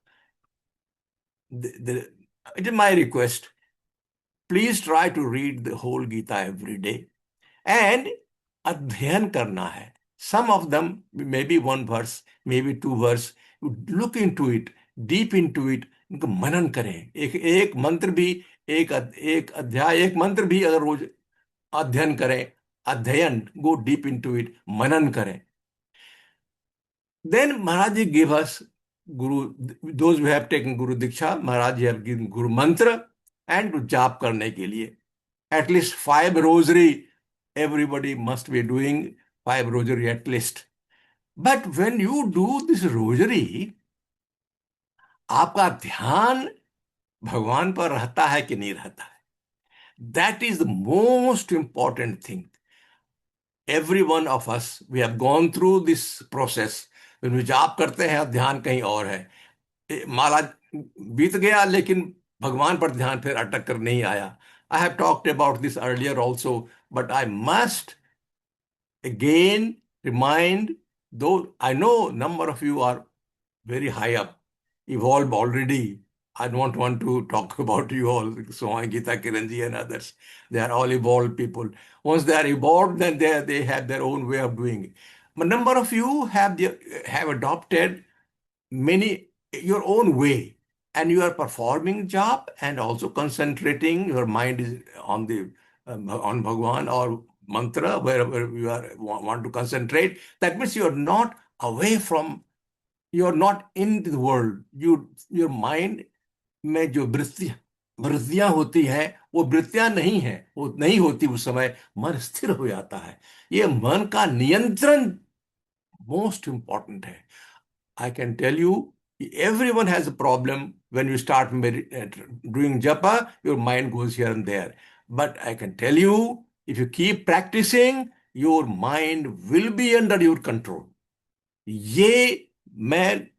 It is my request. Please try to read the whole Gita every day. And अध्ययन करना है. Some of them, maybe 1 verse, maybe 2 verse. You look into it, deep into it. इनको मनन करें. एक मंत्र भी, एक अध्याय, एक मंत्र भी अगर रोज अध्ययन करें, अध्ययन, go deep into it, मनन करें. Then Maharaj Ji gave us Guru, those who have taken Guru Diksha, Maharaj Ji have given Guru Mantra and to jap करने के लिए. At least 5 rosary, everybody must be doing 5 rosary at least. But when you do this rosary, आपका ध्यान भगवान पर रहता है कि नहीं रहता है? That is the most important thing. Every one of us, we have gone through this process. When we जाप करते हैं, ध्यान कहीं और है. माला बीत गया, लेकिन भगवान पर ध्यान फिर अटक कर नहीं आया. I have talked about this earlier also, but I must again remind, though I know number of you are very high up, evolved already. I don't want to talk about you all, Swami Gita Kiranji and others. They are all evolved people. Once they are evolved, then they have their own way of doing it. But number of you have adopted your own way, and you are performing jap and also concentrating. Your mind is on Bhagwan or mantra, wherever you want to concentrate. That means you are not away from, you are not in the world. Your mind में जो वृत्तियां होती हैं, वो वृत्तियां नहीं है, वो नहीं होती. उस समय मन स्थिर हो जाता है. ये मन का नियंत्रण most important है. I can tell you, everyone has a problem when you start doing japa, your mind goes here and there. But I can tell you, if you keep practicing, your mind will be under your control. ये मैं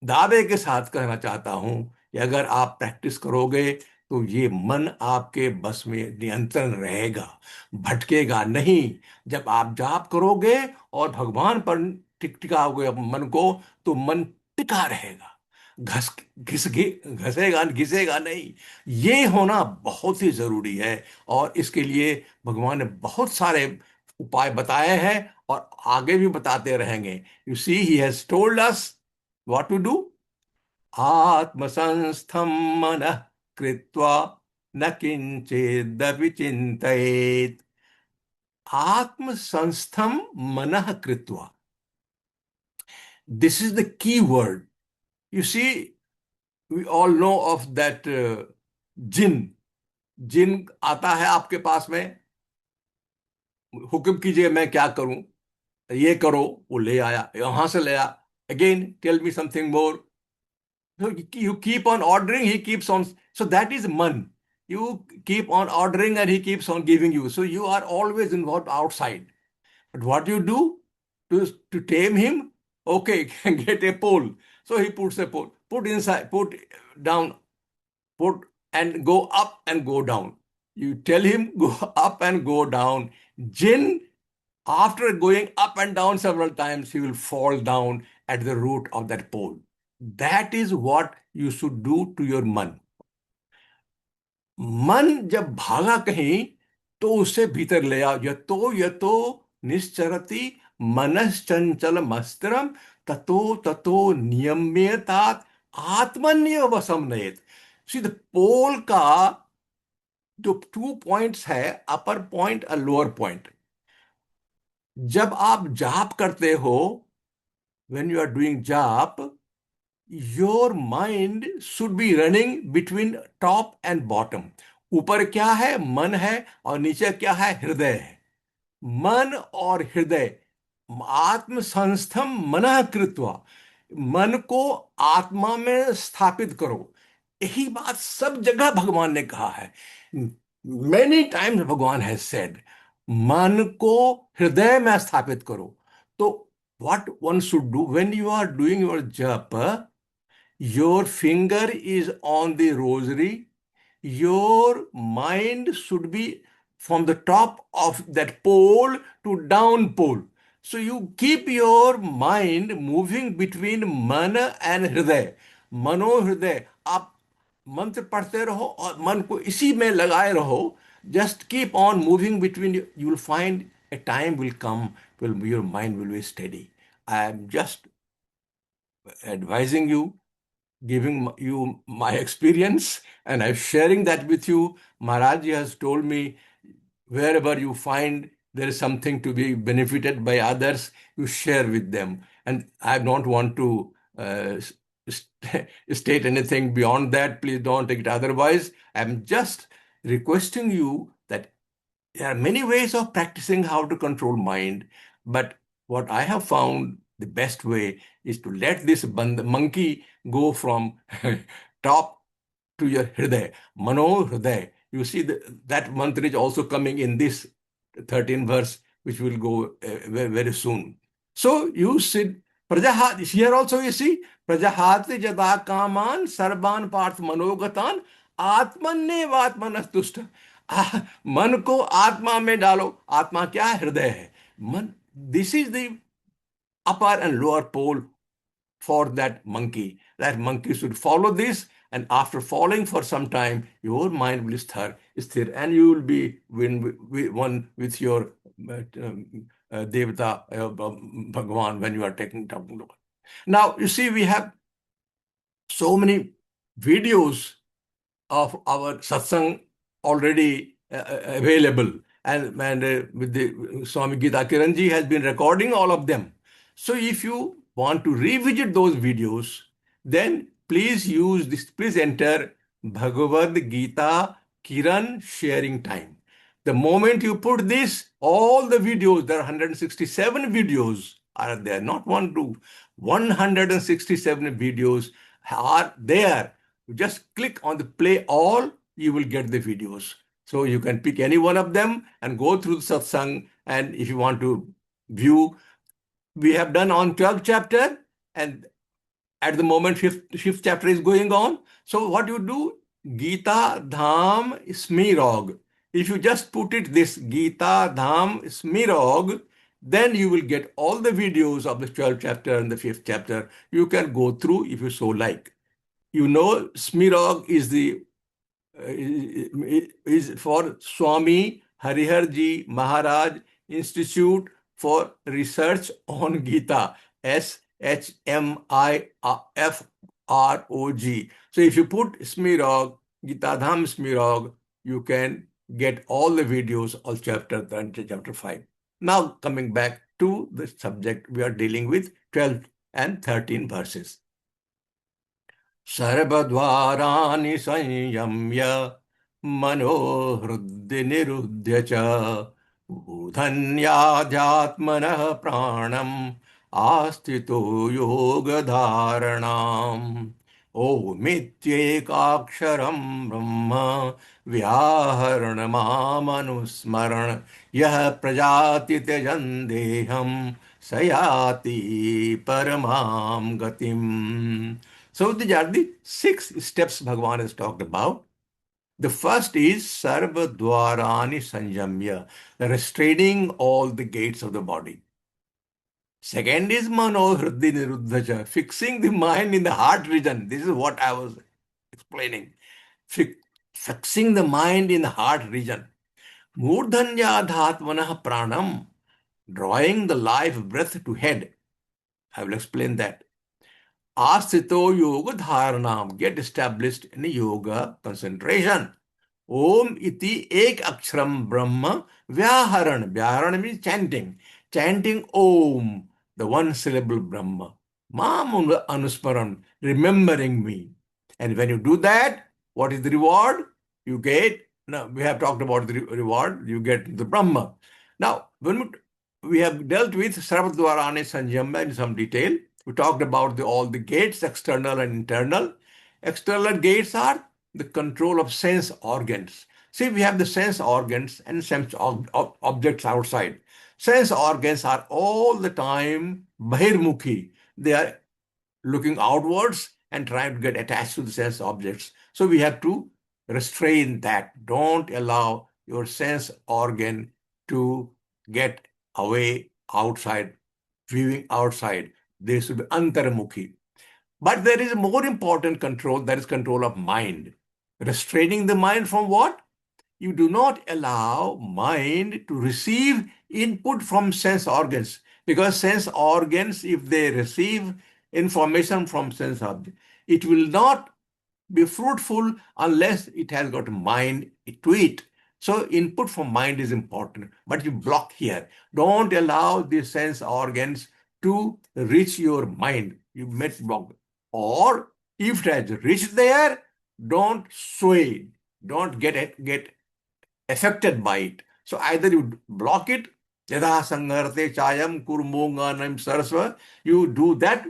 दावे के साथ कहना चाहता हूं कि अगर आप प्रैक्टिस करोगे तो ये मन आपके बस में नियंत्रण रहेगा, भटकेगा नहीं। जब आप जाप करोगे और भगवान पर टिकाओगे मन को, तो मन टिका रहेगा, घस घसेगा घिसेगा नहीं। ये होना बहुत ही जरूरी है, और इसके लिए भगवान ने बहुत सारे उपाय बताए हैं और आगे भी बताते रहेंगे। You see, he has told us what to do. आत्मसंस्थं मनः कृत्वा न किंचिदपि चिंतयेत्। आत्मसंस्थं मनः कृत्वा, this is the key word. You see, we all know of that जिन जिन आता है आपके पास में, हुक्म कीजिए मैं क्या करूं, ये करो, वो ले आया, यहां से ले आया, again tell me something more. So you keep on ordering, he keeps on. So that is man. You keep on ordering and he keeps on giving you. So you are always involved outside. But what you do to tame him? Okay, get a pole. So he puts a pole. Put inside, put down, put and go up and go down. You tell him go up and go down. Jinn, after going up and down several times, he will fall down at the root of that pole. That is what you should do to your मन. मन जब भागा कहीं तो उसे भीतर ले आओ. यतो निश्चरति मनश्चंचल मस्त्रम ततो ततो नियम्यतात् आत्मन्य वशम नयेत. सी द पोल का जो 2 पॉइंट्स है, अपर पॉइंट और लोअर पॉइंट. जब आप जाप करते हो, when you are doing jap, your mind should be running between top and bottom. ऊपर क्या है? मन है, और नीचे क्या है? हृदय है. मन और हृदय, आत्म संस्थम मनः कृत्वा, मन को आत्मा में स्थापित करो. यही बात सब जगह भगवान ने कहा है. मेनी टाइम्स भगवान हैज सेड, मन को हृदय में स्थापित करो. तो what one should do when you are doing your japa, your finger is on the rosary, your mind should be from the top of that pole to down pole. So you keep your mind moving between mana and hriday. Mano hriday, आप मंत्र पढ़ते रहो और मन को इसी में लगाए रहो. Just keep on moving between you will find a time will come when your mind will be steady. I am just advising you, giving you my experience, and I'm sharing that with you. Maharaj Ji has told me, wherever you find there is something to be benefited by others, you share with them. And I don't want to state anything beyond that. Please don't take it otherwise. I'm just requesting you that there are many ways of practicing how to control mind, but what I have found the best way is to let this monkey go from top to your hriday, mano hriday. You see that mantra is also coming in this 13th verse, which will go very, very soon. So you sit, prajahat, here also you see, prajahati jada kaman sarban parth manogatan आत्मन्येवात्मनस्तुष्ट. मन को आत्मा में डालो. आत्मा क्या है? हृदय है. मन, this is the upper and lower pole for that monkey. That monkey should follow this, and after following for some time, your mind will sthir, and you will be one with your Devata, Bhagavan, when you are talking to God. Now, you see, we have so many videos of our satsang already available, and with the Swami Gita Kiranji has been recording all of them. So if you want to revisit those videos, then please use this. Please enter Bhagavad Gita Kiran sharing time. The moment you put this, all the videos, there are 167 videos are there, not 1, 2, 167 videos are there. You just click on the play all, you will get the videos. So you can pick any one of them and go through the satsang. And if you want to view, we have done on 12th chapter, and At the moment, fifth chapter is going on. So what you do? Gita Dham Smirog. If you just put it this Gita Dham Smirog, then you will get all the videos of the 12th chapter and the 5th chapter. You can go through if you so like. You know, Smirog is the is for Swami Hariharji Maharaj Institute for Research on Gita, SHMIFROG. So if you put Smirog, Gita Dham Smirog, you can get all the videos of chapter 3 chapter 5. Now coming back to the subject, we are dealing with 12 and 13 verses. सर्वद्वाराणि संयम्य मनोहृदि निरुध्य च ऊर्ध्वन्याध्यात्मनः प्राणम् आस्थितो योगधारणाम् ओमित्येकाक्षरं ब्रह्म व्याहरणमामनुस्मरण यः प्रजाति त्यजन् देहं स याति परमां गतिम्. So these are the 6 steps Bhagavan has talked about. The first is Sarva Dwarani Sanjamya, restraining all the gates of the body. Second is Mano Hriddhi Niruddhacha, fixing the mind in the heart region. This is what I was explaining. Fixing the mind in the heart region. Murdhanya Dhatmanah Pranam, drawing the life breath to head. I will explain that. Asthito yoga dharanam, get established in yoga concentration. Om iti ek aksharam brahma vyaharan. Vyaharan means chanting. Chanting Om, the one syllable Brahma. Mam anusmaran, remembering me. And when you do that, what is the reward? You get, now we have talked about the reward, you get the Brahma. Now, when we have dealt with Sarvadvarane Sanjamya in some detail, we talked about all the gates, external and internal. External gates are the control of sense organs. See, we have the sense organs and sense objects outside. Sense organs are all the time bahirmukhi. They are looking outwards and trying to get attached to the sense objects. So we have to restrain that. Don't allow your sense organ to get away outside, viewing outside. They should be antaramukhi. But there is a more important control, that is control of mind. Restraining the mind from what? You do not allow mind to receive input from sense organs, because sense organs, if they receive information from sense objects, it will not be fruitful unless it has got a mind to it. So input from mind is important, but you block here. Don't allow the sense organs to reach your mind. You might block. Or if it has reached there, don't sway, don't get affected by it. So either you block it, yadha sangharte chayam kurmonganam sarasva, you do that,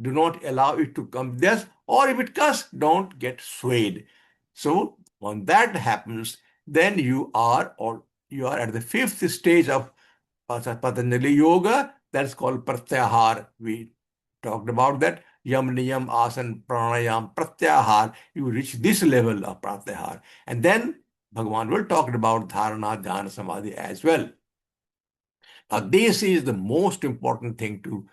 do not allow it to come there, or if it comes, don't get swayed. So when that happens, then you are at the 5th stage of Patanjali Yoga. That's called Pratyahar. We talked about that. Yam, Niyam, Asan, Pranayam, Pratyahar. You reach this level of Pratyahar. And then Bhagavan will talk about Dharana, Dhyana, Samadhi as well. Now this is the most important thing to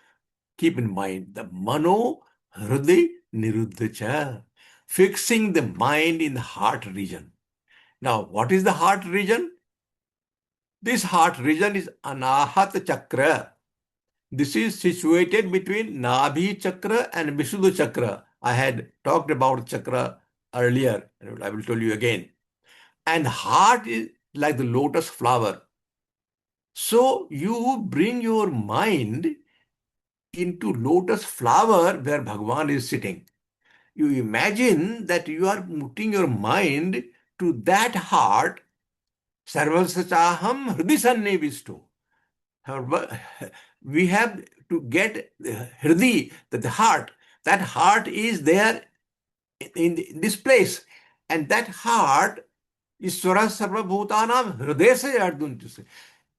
keep in mind. The Mano Hriddhi Niruddhacha. Fixing the mind in the heart region. Now what is the heart region? This heart region is Anahat Chakra. This is situated between Nabhi Chakra and Visuddha Chakra. I had talked about chakra earlier, and I will tell you again. And heart is like the lotus flower. So you bring your mind into lotus flower where Bhagavan is sitting. You imagine that you are putting your mind to that heart. Sarvasachaham Hridi Sannivisto. We have to get Hridi, the heart. That heart is there in this place. And that heart, Ishvara Sarva Bhutanam Hridesa Arjun.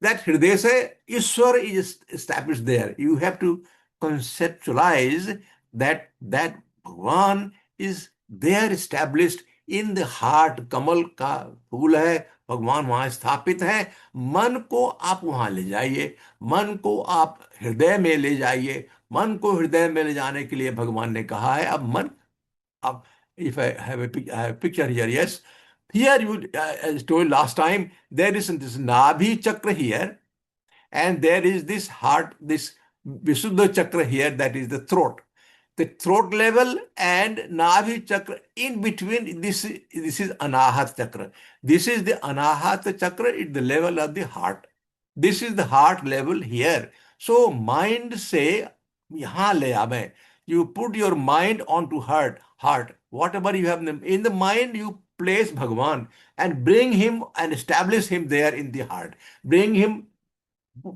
That Hridesa, Ishvara is established there. You have to conceptualize that Bhagwan is there established in the heart. कमल का फूल है, भगवान वहां स्थापित है. मन को आप वहां ले जाइए, मन को आप हृदय में ले जाइए. मन को हृदय में ले जाने के लिए भगवान ने कहा है. अब if I have a picture here, yes, here you as told last time, there is this Nabhi chakra here, and there is this heart, this Visuddha chakra here, that is the throat. The throat level and Nabhi chakra in between, this is Anahat chakra. This is the Anahat chakra at the level of the heart. This is the heart level here. So mind say, yahan le aabe. You put your mind onto heart. Whatever you have in the mind, you place Bhagwan and bring him and establish him there in the heart. Bring him,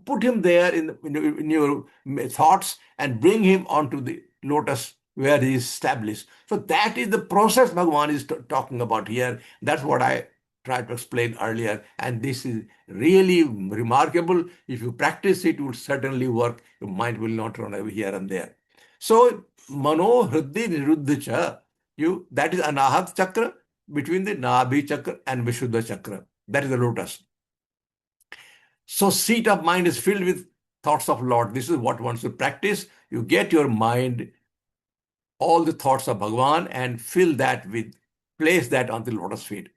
put him there in your thoughts and bring him onto the lotus where he is established. So that is the process Bhagwan is talking about here. That's what I tried to explain earlier. And this is really remarkable. If you practice it, it will certainly work. Your mind will not run over here and there. So Mano Hriddhi Niruddha Cha, that is Anahat Chakra between the Nabhi Chakra and Vishuddha Chakra. That is the lotus. So seat of mind is filled with thoughts of Lord. This is what one should practice. You get your mind, all the thoughts of Bhagwan, and fill that with, place that on the lotus feet.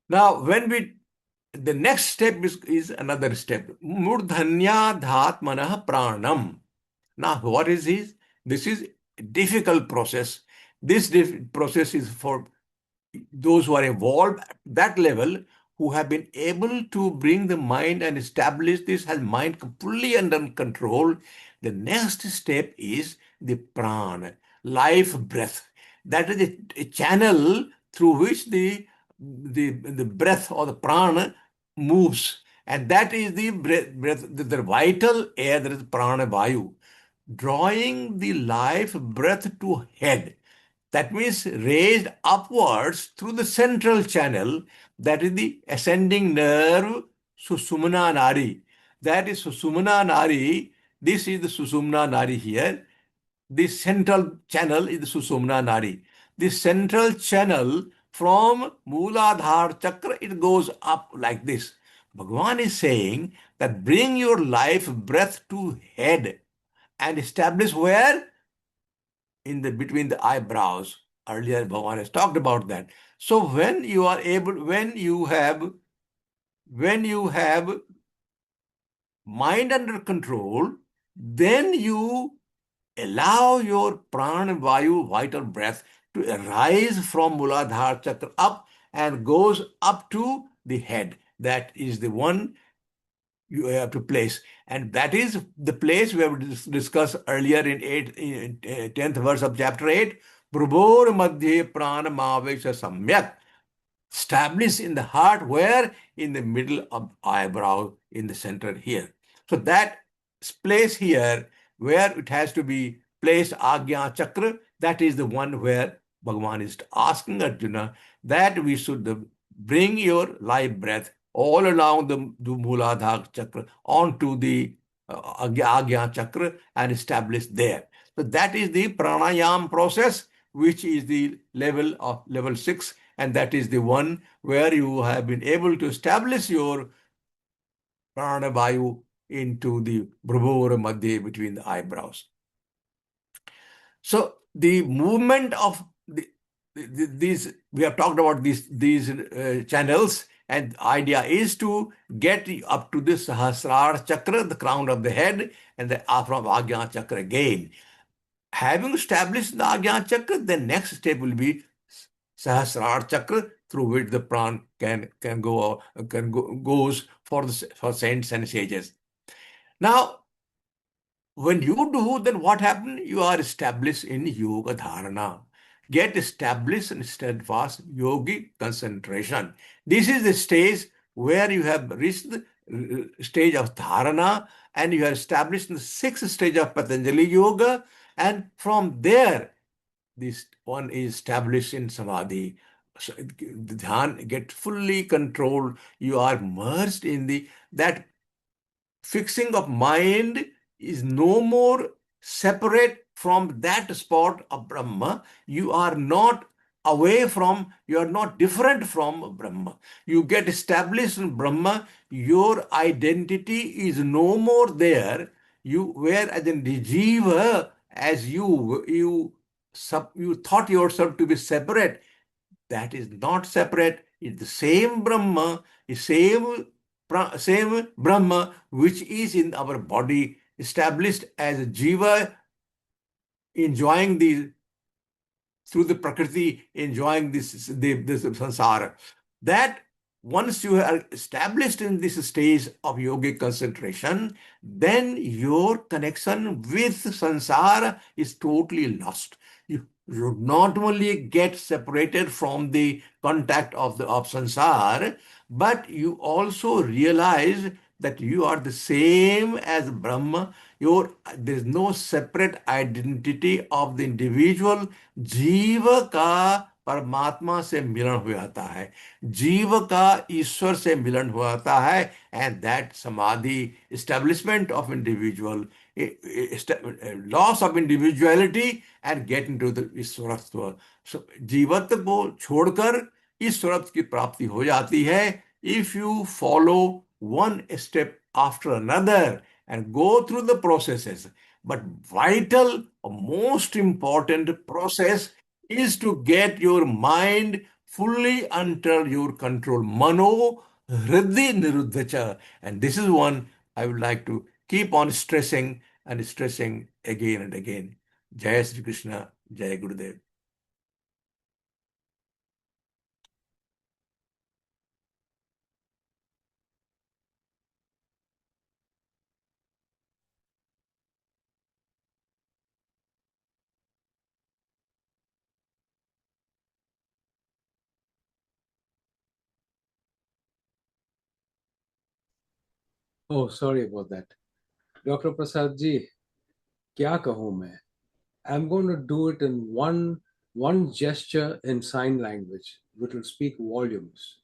Now, the next step is another step. Murdhanya dhatmanah pranam. Now, what is this? This is a difficult process. This process is for those who are evolved at that level, who have been able to bring the mind and establish this, has mind fully under control. The next step is the prana, life breath. That is a channel through which the breath or the prana moves. And that is the breath, the vital air, that is prana vayu, drawing the life breath to head. That means raised upwards through the central channel, that is the ascending nerve, Susumna Nari. That is Susumna Nari. This is the Susumna Nari here. The central channel is the Susumna Nari. The central channel from Mooladhara Chakra, it goes up like this. Bhagwan is saying that bring your life breath to head and establish where? In the between the eyebrows. Earlier, Bhagwan has talked about that. So when you are able, when you have mind under control, then you allow your prana vayu, vital breath, to arise from Mooladhara Chakra up and goes up to the head. That is the one you have to place. And that is the place we have discussed earlier in 10th verse of chapter 8. Prabhor madhye prana mavesha samyak. Established in the heart, where? In the middle of eyebrow, in the center here. So that place here, where it has to be placed, Agya Chakra, that is the one where Bhagavan is asking Arjuna that we should bring your life breath all along the Mooladhara Chakra onto the Agya Chakra and establish there. So that is the pranayam process, which is the level 6, and that is the one where you have been able to establish your pranavayu into the bhruvora madhye, between the eyebrows. So the movement of these, we have talked about these channels, and the idea is to get up to the Sahasrara Chakra, the crown of the head, and the from Agya Chakra again. Having established the Agya Chakra, the next step will be Sahasrara Chakra, through which the pran goes for saints and sages. Now, when you do, then what happens? You are established in Yoga Dharana. Get established in steadfast yogic concentration. This is the stage where you have reached the stage of Dharana, and you are established in the 6th stage of Patanjali Yoga, and from there, this one is established in Samadhi. So the Dhyan get fully controlled. You are merged in that fixing of mind is no more separate from that spot of Brahma. You are not away from, you are not different from Brahma. You get established in Brahma, your identity is no more there. You were as in the jiva, as you thought yourself to be separate. That is not separate. It's the same Brahma, the same Brahma which is in our body, established as a jiva, enjoying the through the prakriti, enjoying this samsara. That once you are established in this stage of yogic concentration, then your connection with samsara is totally lost. You not only get separated from the contact of samsara, but you also realize that you are the same as Brahma. There is no separate identity of the individual. जीव का परमात्मा से मिलन हो जाता है, जीव का ईश्वर से मिलन हो जाता है, and that samadhi, establishment of individual, loss of individuality and get into the ईश्वरत्व. So, जीवत्व को छोड़कर ईश्वरत्व की प्राप्ति हो जाती है if you follow one step after another and go through the processes. But vital, most important process is to get your mind fully under your control. Mano hriddhi niruddhacha. And this is one I would like to keep on stressing and stressing again and again. Jai Sri Krishna, Jai Gurudev. Oh, sorry about that. Dr. Prasad ji, kya kahun main? I'm going to do it in one gesture in sign language, which will speak volumes.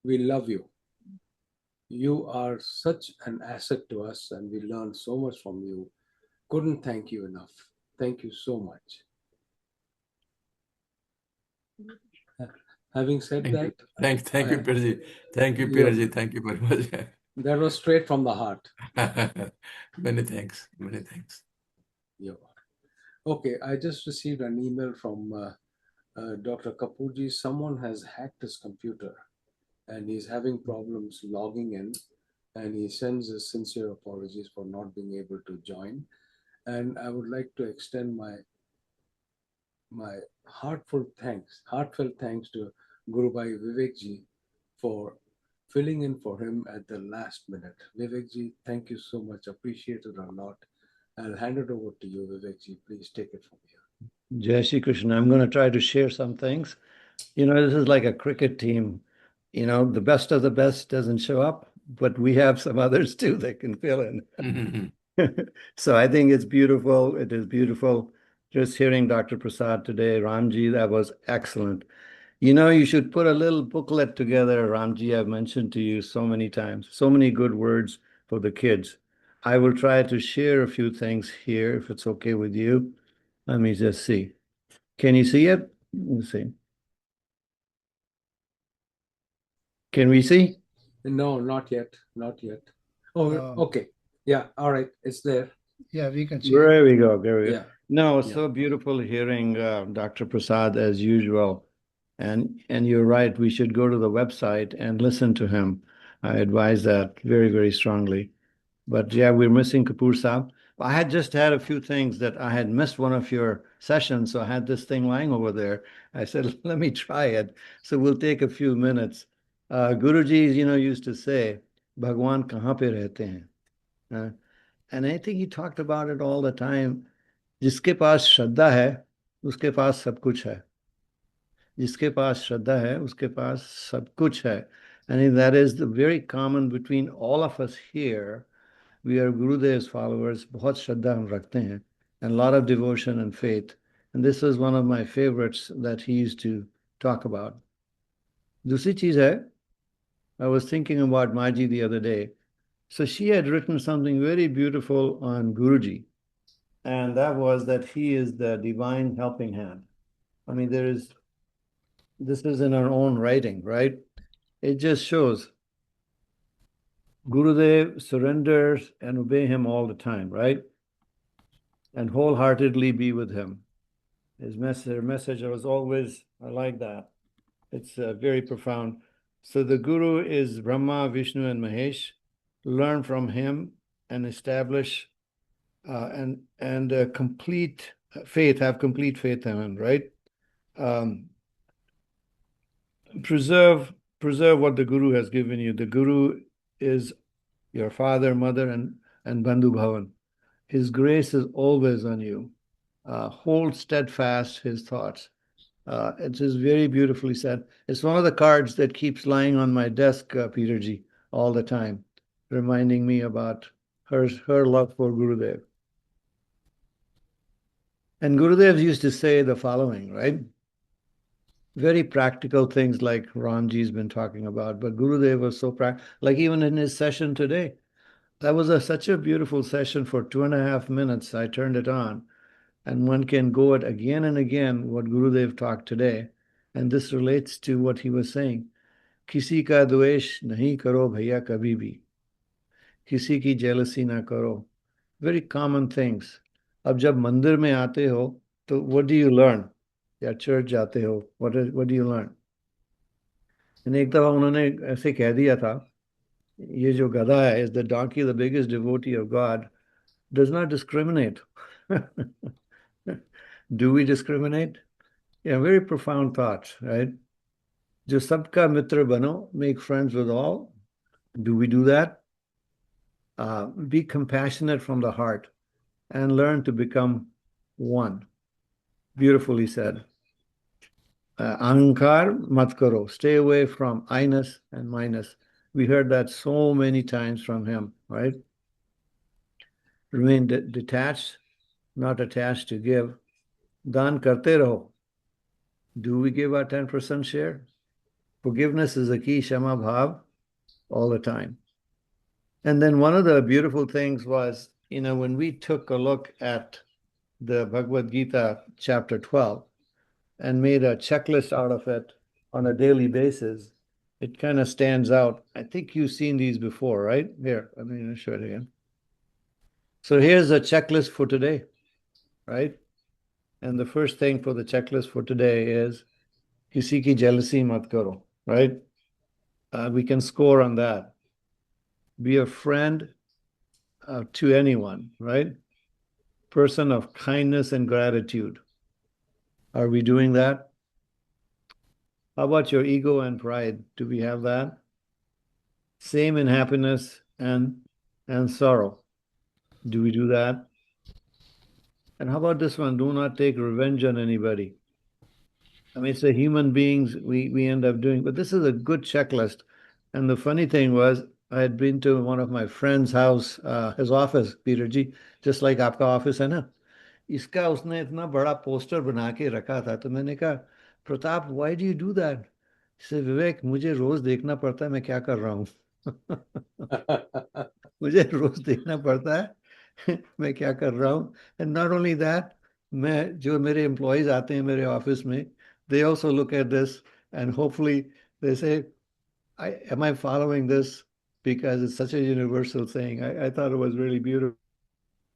We love you. You are such an asset to us, and we learn so much from you. Couldn't thank you enough. Thank you so much. Having said that, thank you, Piraji. Thank you, Piraji. Thank you very much. That was straight from the heart. Many thanks. Many thanks. Yeah. Okay, I just received an email from Dr. Kapoorji. Someone has hacked his computer and he's having problems logging in, and he sends his sincere apologies for not being able to join. And I would like to extend my heartfelt thanks to Gurubai Vivekji for filling in for him at the last minute. Vivekji, thank you so much. Appreciate it a lot. I'll hand it over to you, Vivekji. Please take it from here. Jai Shri Krishna. I'm going to try to share some things. This is like a cricket team. The best of the best doesn't show up, but we have some others too that can fill in. So I think it's beautiful. It is beautiful. Just hearing Dr. Prasad today, Ramji, that was excellent. You should put a little booklet together, Ramji. I've mentioned to you so many times, so many good words for the kids. I will try to share a few things here, if it's okay with you. Let me just see. Can you see it? Let's see. Can we see? No, not yet. Not yet. Oh, okay. Yeah, all right. It's there. Yeah, we can see. There we go. There we go. Yeah. No, it's so beautiful hearing Dr. Prasad as usual. And you're right, we should go to the website and listen to him. I advise that very, very strongly. But yeah, we're missing Kapoor Saab. I had just had a few things that I had missed one of your sessions, so I had this thing lying over there. I said, let me try it. So we'll take a few minutes. Guruji, used to say, Bhagwan kahan pe rehte hain? And I think he talked about it all the time. Jiske paas shraddha hai, uske paas sab kuch hai. Jiske paas shraddha hai, uske paas sab kuch hai. And that is very common between all of us here. We are Gurudev's followers, बहुत श्रद्धा हम रखते हैं, and a lot of devotion and faith. And this is one of my favorites that he used to talk about. दूसरी चीज है, I was thinking about Maji the other day. So she had written something very beautiful on Guruji, and that was that he is the divine helping hand. I mean, this is in our own writing, right? It just shows Gurudev surrenders and obey him all the time, right? And wholeheartedly be with him. His message was always, I like that. It's very profound. So the Guru is Brahma, Vishnu, and Mahesh. Learn from him and establish and complete faith, have complete faith in him, right? Preserve what the Guru has given you. The Guru is your father, mother, and Bandhu Bhavan. His grace is always on you. Hold steadfast his thoughts. It is very beautifully said. It's one of the cards that keeps lying on my desk, Peterji, all the time, reminding me about her love for Gurudev. And Gurudev used to say the following, right? Very practical things like Ramji's been talking about, but Gurudev was so practical. Like even in his session today, that was such a beautiful session for 2.5 minutes. I turned it on, and one can go it again and again what Gurudev talked today, and this relates to what he was saying. Kisi ka dvesh nahi karo bhaiya kabhi bhi. Kisi ki jealousy na karo. Very common things. अब जब मंदिर में आते हो, तो what do you learn? या church जाते हो, what do you learn? And एक दफा उन्होंने ऐसे कह दिया था, ये जो गधा है, is the donkey the biggest devotee of God, does not discriminate. Do we discriminate? Yeah, very profound thoughts, right? जो सबका मित्र बनो, make friends with all. Do we do that? Be compassionate from the heart and learn to become one. Beautifully said. Ahankar mat karo. Stay away from I-ness and minus. We heard that so many times from him, right? Remain detached, not attached to give. Dan karte raho. Do we give our 10% share? Forgiveness is a key, Shama Bhav, all the time. And then one of the beautiful things was, when we took a look at the Bhagavad Gita, chapter 12, and made a checklist out of it on a daily basis, it kind of stands out. I think you've seen these before, right? Here, I'm going to show it again. So here's a checklist for today, right? And the first thing for the checklist for today is kisi ki jealousy mat karo, right? We can score on that. Be a friend to anyone, right? Person of kindness and gratitude. Are we doing that? How about your ego and pride? Do we have that? Same in happiness and sorrow. Do we do that? And how about this one? Do not take revenge on anybody. I mean, it's the human beings we end up doing, but this is a good checklist. And the funny thing was, I had been to one of my friend's house, his office, Peterji, just like आपका office है ना, इसका उसने इतना बड़ा poster बना के रखा था, तो मैंने कहा, Pratap, why do you do that? He said, विवेक, मुझे रोज देखना पड़ता है मैं क्या कर रहा हूँ. मुझे रोज देखना पड़ता है मैं क्या कर रहा हूँ. And not only that, मैं जो मेरे employees आते हैं मेरे office में, they also look at this and hopefully they say, am I following this? Because it's such a universal thing. I thought it was really beautiful.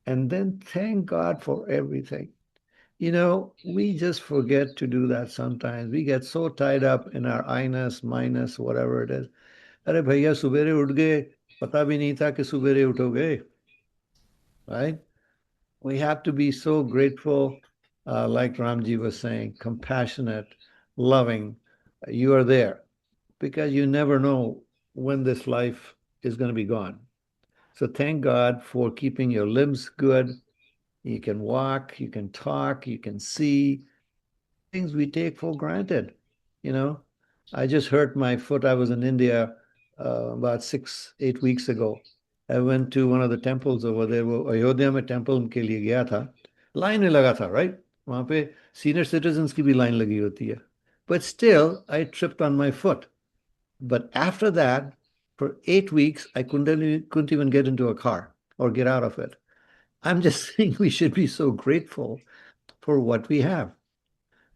And then thank God for everything. We just forget to do that sometimes. We get so tied up in our I-ness, minus, whatever it is. Arey bhaiya, subere uth gaye, pata bhi nahi tha ki subere uthoge. Right? We have to be so grateful, like Ramji was saying, compassionate, loving. You are there because you never know when this life is going to be gone. So thank God for keeping your limbs good. You can walk, you can talk, you can see. Things we take for granted. I just hurt my foot. I was in India about 6-8 weeks ago. I went to one of the temples over there. Ayodhya में temple के लिए गया था. Line में लगा था, right? वहाँ पे senior citizens की भी line लगी होती है. But still, I tripped on my foot. But after that, For 8 weeks, I couldn't even get into a car or get out of it. I'm just saying we should be so grateful for what we have.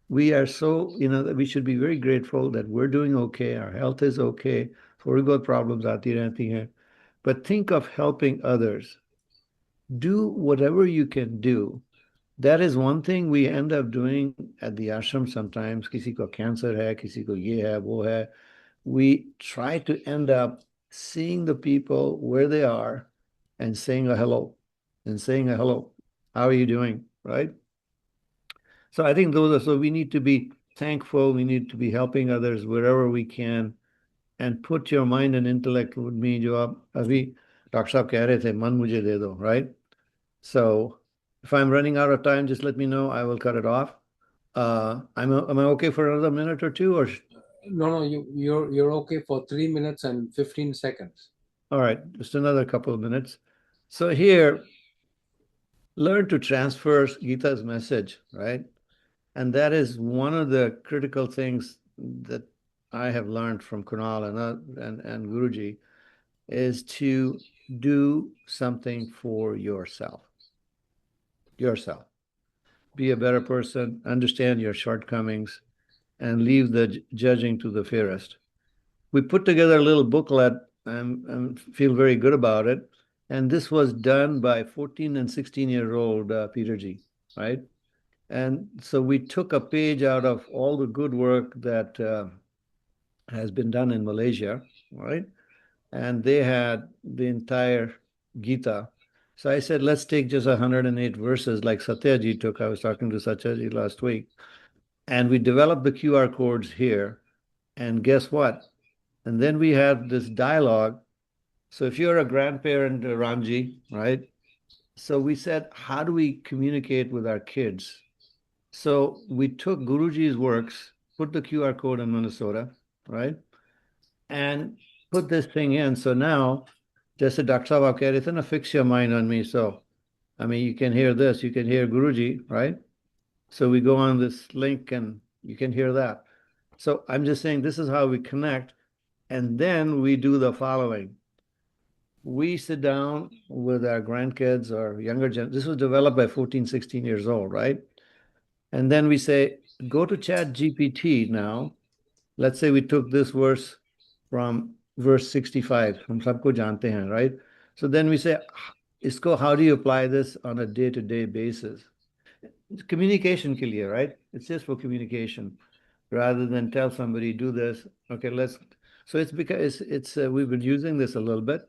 We are so, that we should be very grateful that we're doing okay, our health is okay, थोड़ी बहुत problems आती रहती हैं. But think of helping others. Do whatever you can do. That is one thing we end up doing at the ashram sometimes. किसी को cancer है, किसी को ये है, वो है. We try to end up seeing the people where they are and saying a hello, How are you doing? Right? So I think so we need to be thankful. We need to be helping others wherever we can, and put your mind and intellect with me. जो आप अभी doctor साहब कह रहे थे, मन मुझे दे दो, right? So if I'm running out of time, just let me know. I will cut it off. Am I okay for another minute or two, or? No, you're okay for 3 minutes and 15 seconds. All right, just another couple of minutes. So here, learn to transfer Gita's message, right? And that is one of the critical things that I have learned from Kunal and Guruji, is to do something for yourself. Be a better person, understand your shortcomings, and leave the judging to the fairest. We put together a little booklet and feel very good about it. And this was done by 14 and 16-year-old Peterji, right? And so we took a page out of all the good work that has been done in Malaysia, right? And they had the entire Gita. So I said, let's take just 108 verses like Satyaji took. I was talking to Satyaji last week. And we developed the QR codes here. And guess what? And then we have this dialogue. So if you're a grandparent, Ramji, right? So we said, how do we communicate with our kids? So we took Guruji's works, put the QR code in Minnesota, right? And put this thing in. So now, just a Dr. Sahab keh rahe the na, fix your mind on me. So, I mean, you can hear this, you can hear Guruji, right? So we go on this link and you can hear that. So I'm just saying this is how we connect. And then we do the following. We sit down with our grandkids or younger generation. This was developed by 14, 16 years old, right? And then we say, go to ChatGPT now. Let's say we took this verse from verse 65, hum sabko jante hain, right? So then we say, isko, how do you apply this on a day-to-day basis? It's communication ke liye, right? It's just for communication, rather than tell somebody, do this. Okay, let's. So it's because we've been using this a little bit.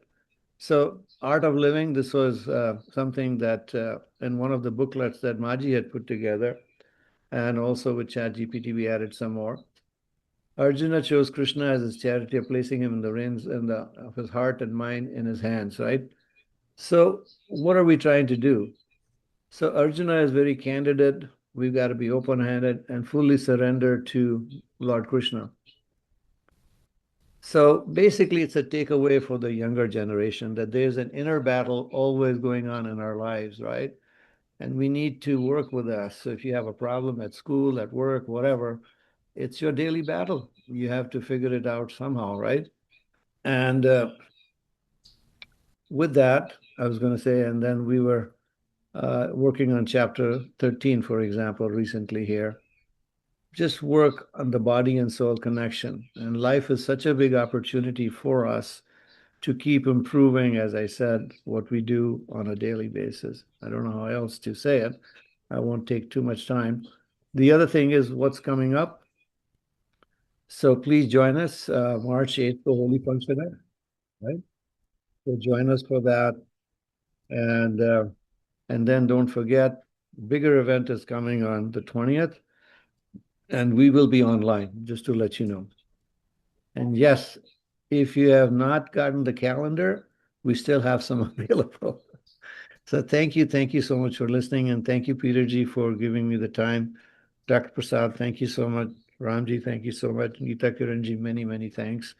So Art of Living, this was something that in one of the booklets that Maji had put together, and also with ChatGPT, we added some more. Arjuna chose Krishna as his charioteer, placing him in the reins of his heart and mind in his hands, right? So what are we trying to do? So Arjuna is very candid. We've got to be open-handed and fully surrender to Lord Krishna. So basically, it's a takeaway for the younger generation that there's an inner battle always going on in our lives, right? And we need to work with us. So if you have a problem at school, at work, whatever, it's your daily battle. You have to figure it out somehow, right? And with that, I was going to say, and then we were working on chapter 13, for example, recently here. Just work on the body and soul connection. And life is such a big opportunity for us to keep improving, as I said, what we do on a daily basis. I don't know how else to say it. I won't take too much time. The other thing is what's coming up. So please join us March 8th for Holy Panchadar, right? So join us for that. And then don't forget, bigger event is coming on the 20th. And we will be online, just to let you know. And yes, if you have not gotten the calendar, we still have some available. So thank you so much for listening. And thank you, Peterji, for giving me the time. Dr. Prasad, thank you so much. Ramji, thank you so much. Geeta Kiranji, many, many thanks.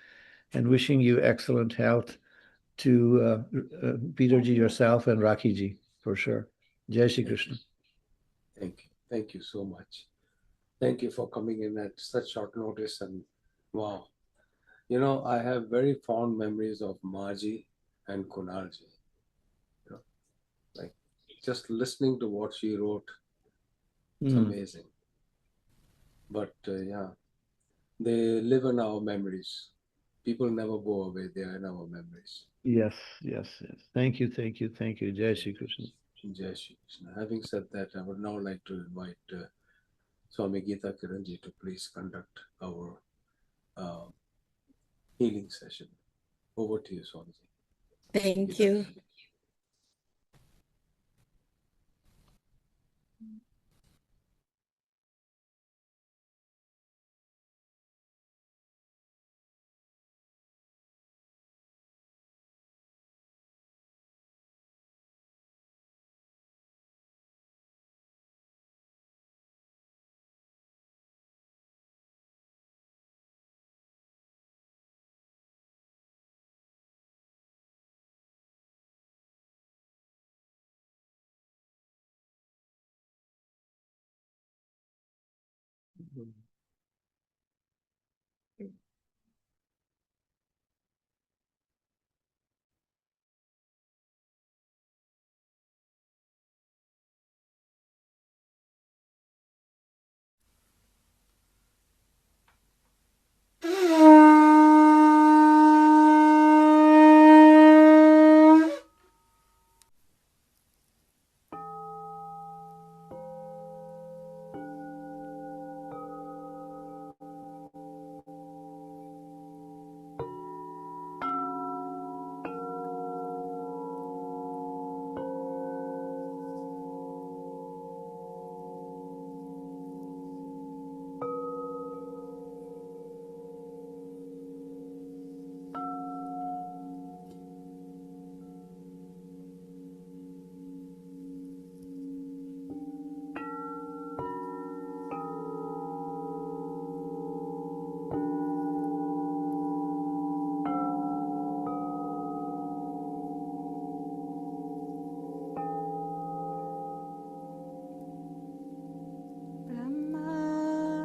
And wishing you excellent health to Peterji, yourself, and Rakiji, for sure. Jai Shri Krishna. Thank you. Thank you so much. Thank you for coming in at such short notice. And wow, You know, I have very fond memories of Margie and Kunalji. You know, like just listening to what she wrote, it's Mm. amazing. But yeah, they live in our memories. People never go away, they are in our memories. Yes, yes, yes. Thank you, thank you, thank you. Jai Shri Krishna. Jai Shri Krishna. Having said that, I would now like to invite Swami Geeta Kiranji to please conduct our healing session. Over to you, Swamiji. Thank Geeta you. Kiranji.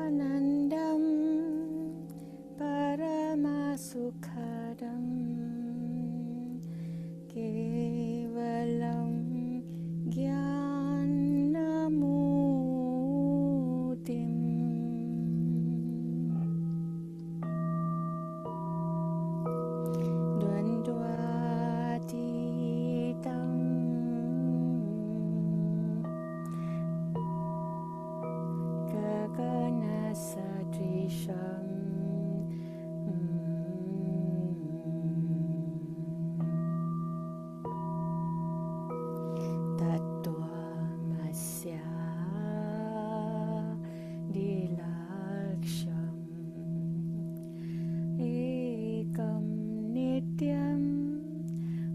Brahmanandam Paramasukhadam Kevalam Jnanamutim Dvandvatitam Gaganasatrisam Tattvamasya Dilaksham Ekam Nityam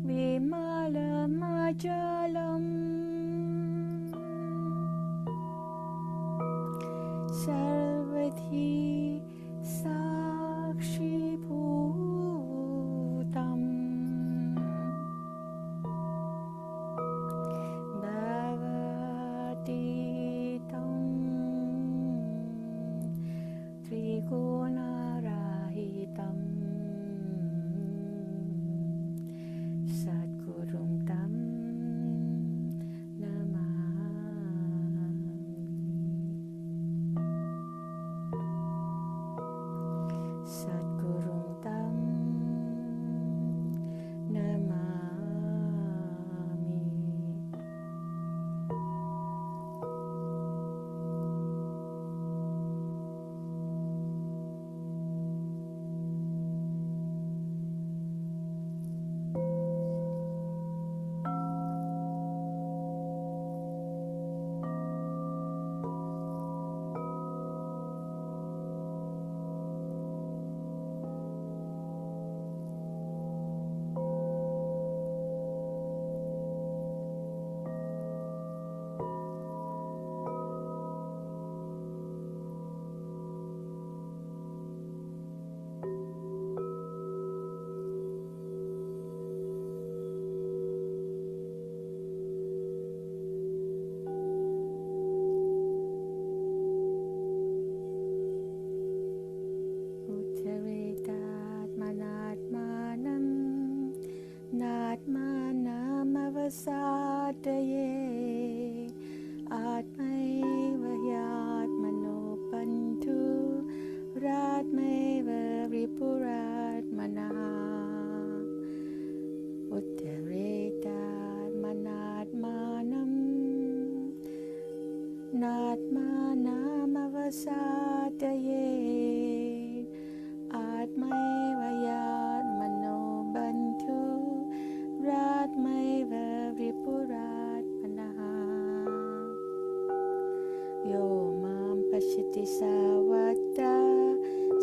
Vimalamajalam Sarvadhi Sakshi Bhutam Bhavatitam Trigunarahitam Sadgurum Tam Namami नात्मानामवसादये आत्मैव यात्मनो बन्धु रात्मैव रिपुरात्मनः यो मां पश्यति सर्वत्र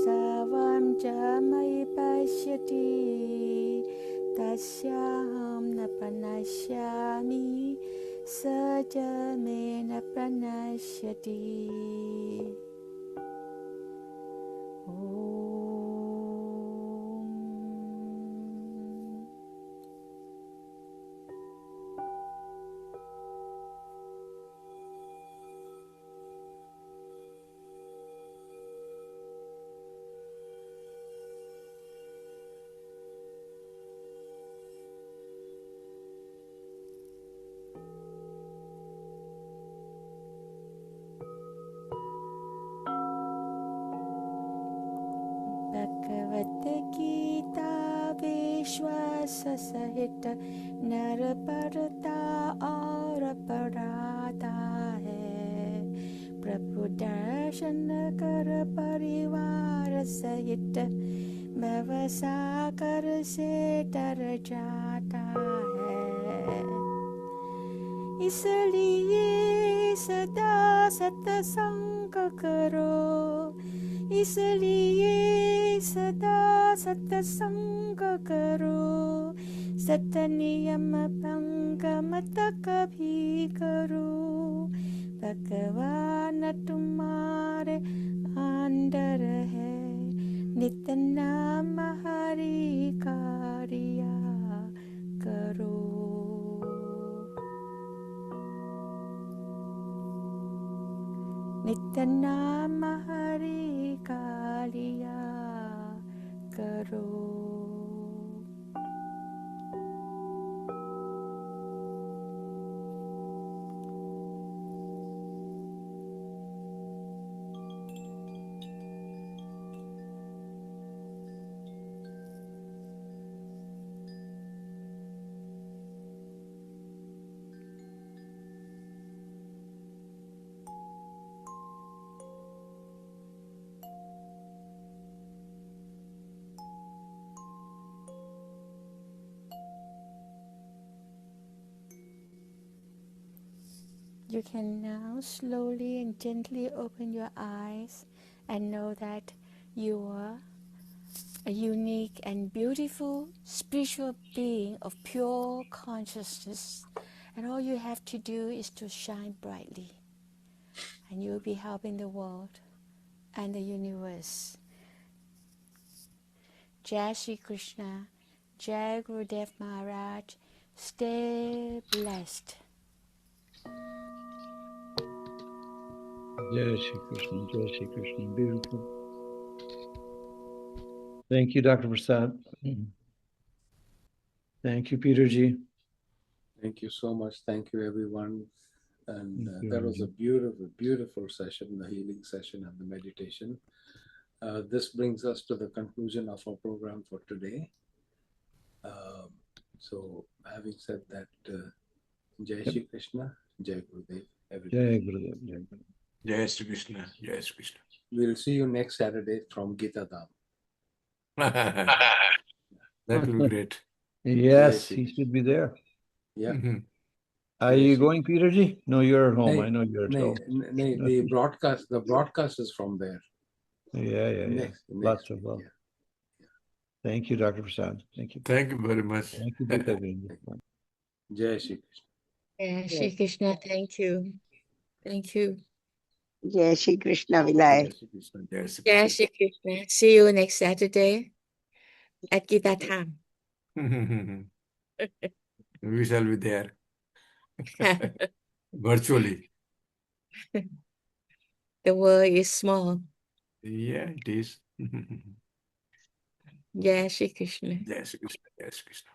सर्वं च मयि पश्यति तस्याहं न प्रणश्यामि स च मे न प्रणश्यति भगवत गीता विश्वास सहित नर परता और पराता है प्रभु दर्शन कर परिवार सहित भवसागर से तर जाता है इसलिए सदा सत्संग करो इसलिए सदा सत्संग करो सत नियम भंग मत कभी करो भगवान तुम्हारे अंदर है नित्य नाम हरि का रिया करो नित्य नाम हरि का लिया करो You can now slowly and gently open your eyes and know that you are a unique and beautiful spiritual being of pure consciousness. And all you have to do is to shine brightly. And you'll be helping the world and the universe. Jai Shri Krishna, Jai Gurudev Maharaj, stay blessed. Jai Shri Krishna, Jai Shri Krishna. Beautiful. Thank you, Dr. Prasad. Thank you, Peter Ji. Thank you so much. Thank you, everyone. And Thank you, that was a Anji. beautiful, beautiful session, the healing session and the meditation. This brings us to the conclusion of our program for today. So, having said that, Jai Shri Krishna, Jai Gurudev, everybody. Jai Gurudev, Jai Gurudev. Jai Shri Krishna. Jai Shri Krishna. We'll see you next Saturday from Gita Dham. That will be great. Yes, Jai he Shri should be there. Yeah. Are Jai you Shri going, Peter Ji? No, you're at home. Nay, I know you're at nay, home. nay, the broadcast is from there. Yeah. Next Lots of week, love. yeah. Thank you, Dr. Prasad. Thank you. Thank you very much. Thank you, Gita Ji. Jai Shri Krishna. Jai Shri Krishna, thank you. Thank you. Jai Shri Krishna Jai Vilay. Shri Krishna. Jai Shri Jai Krishna. Shri Krishna. See you next Saturday at Gita Tham. We shall be there virtually. The world is small. Yeah, it is. Jai Shri Krishna. Jai Shri Krishna. Jai Shri Krishna.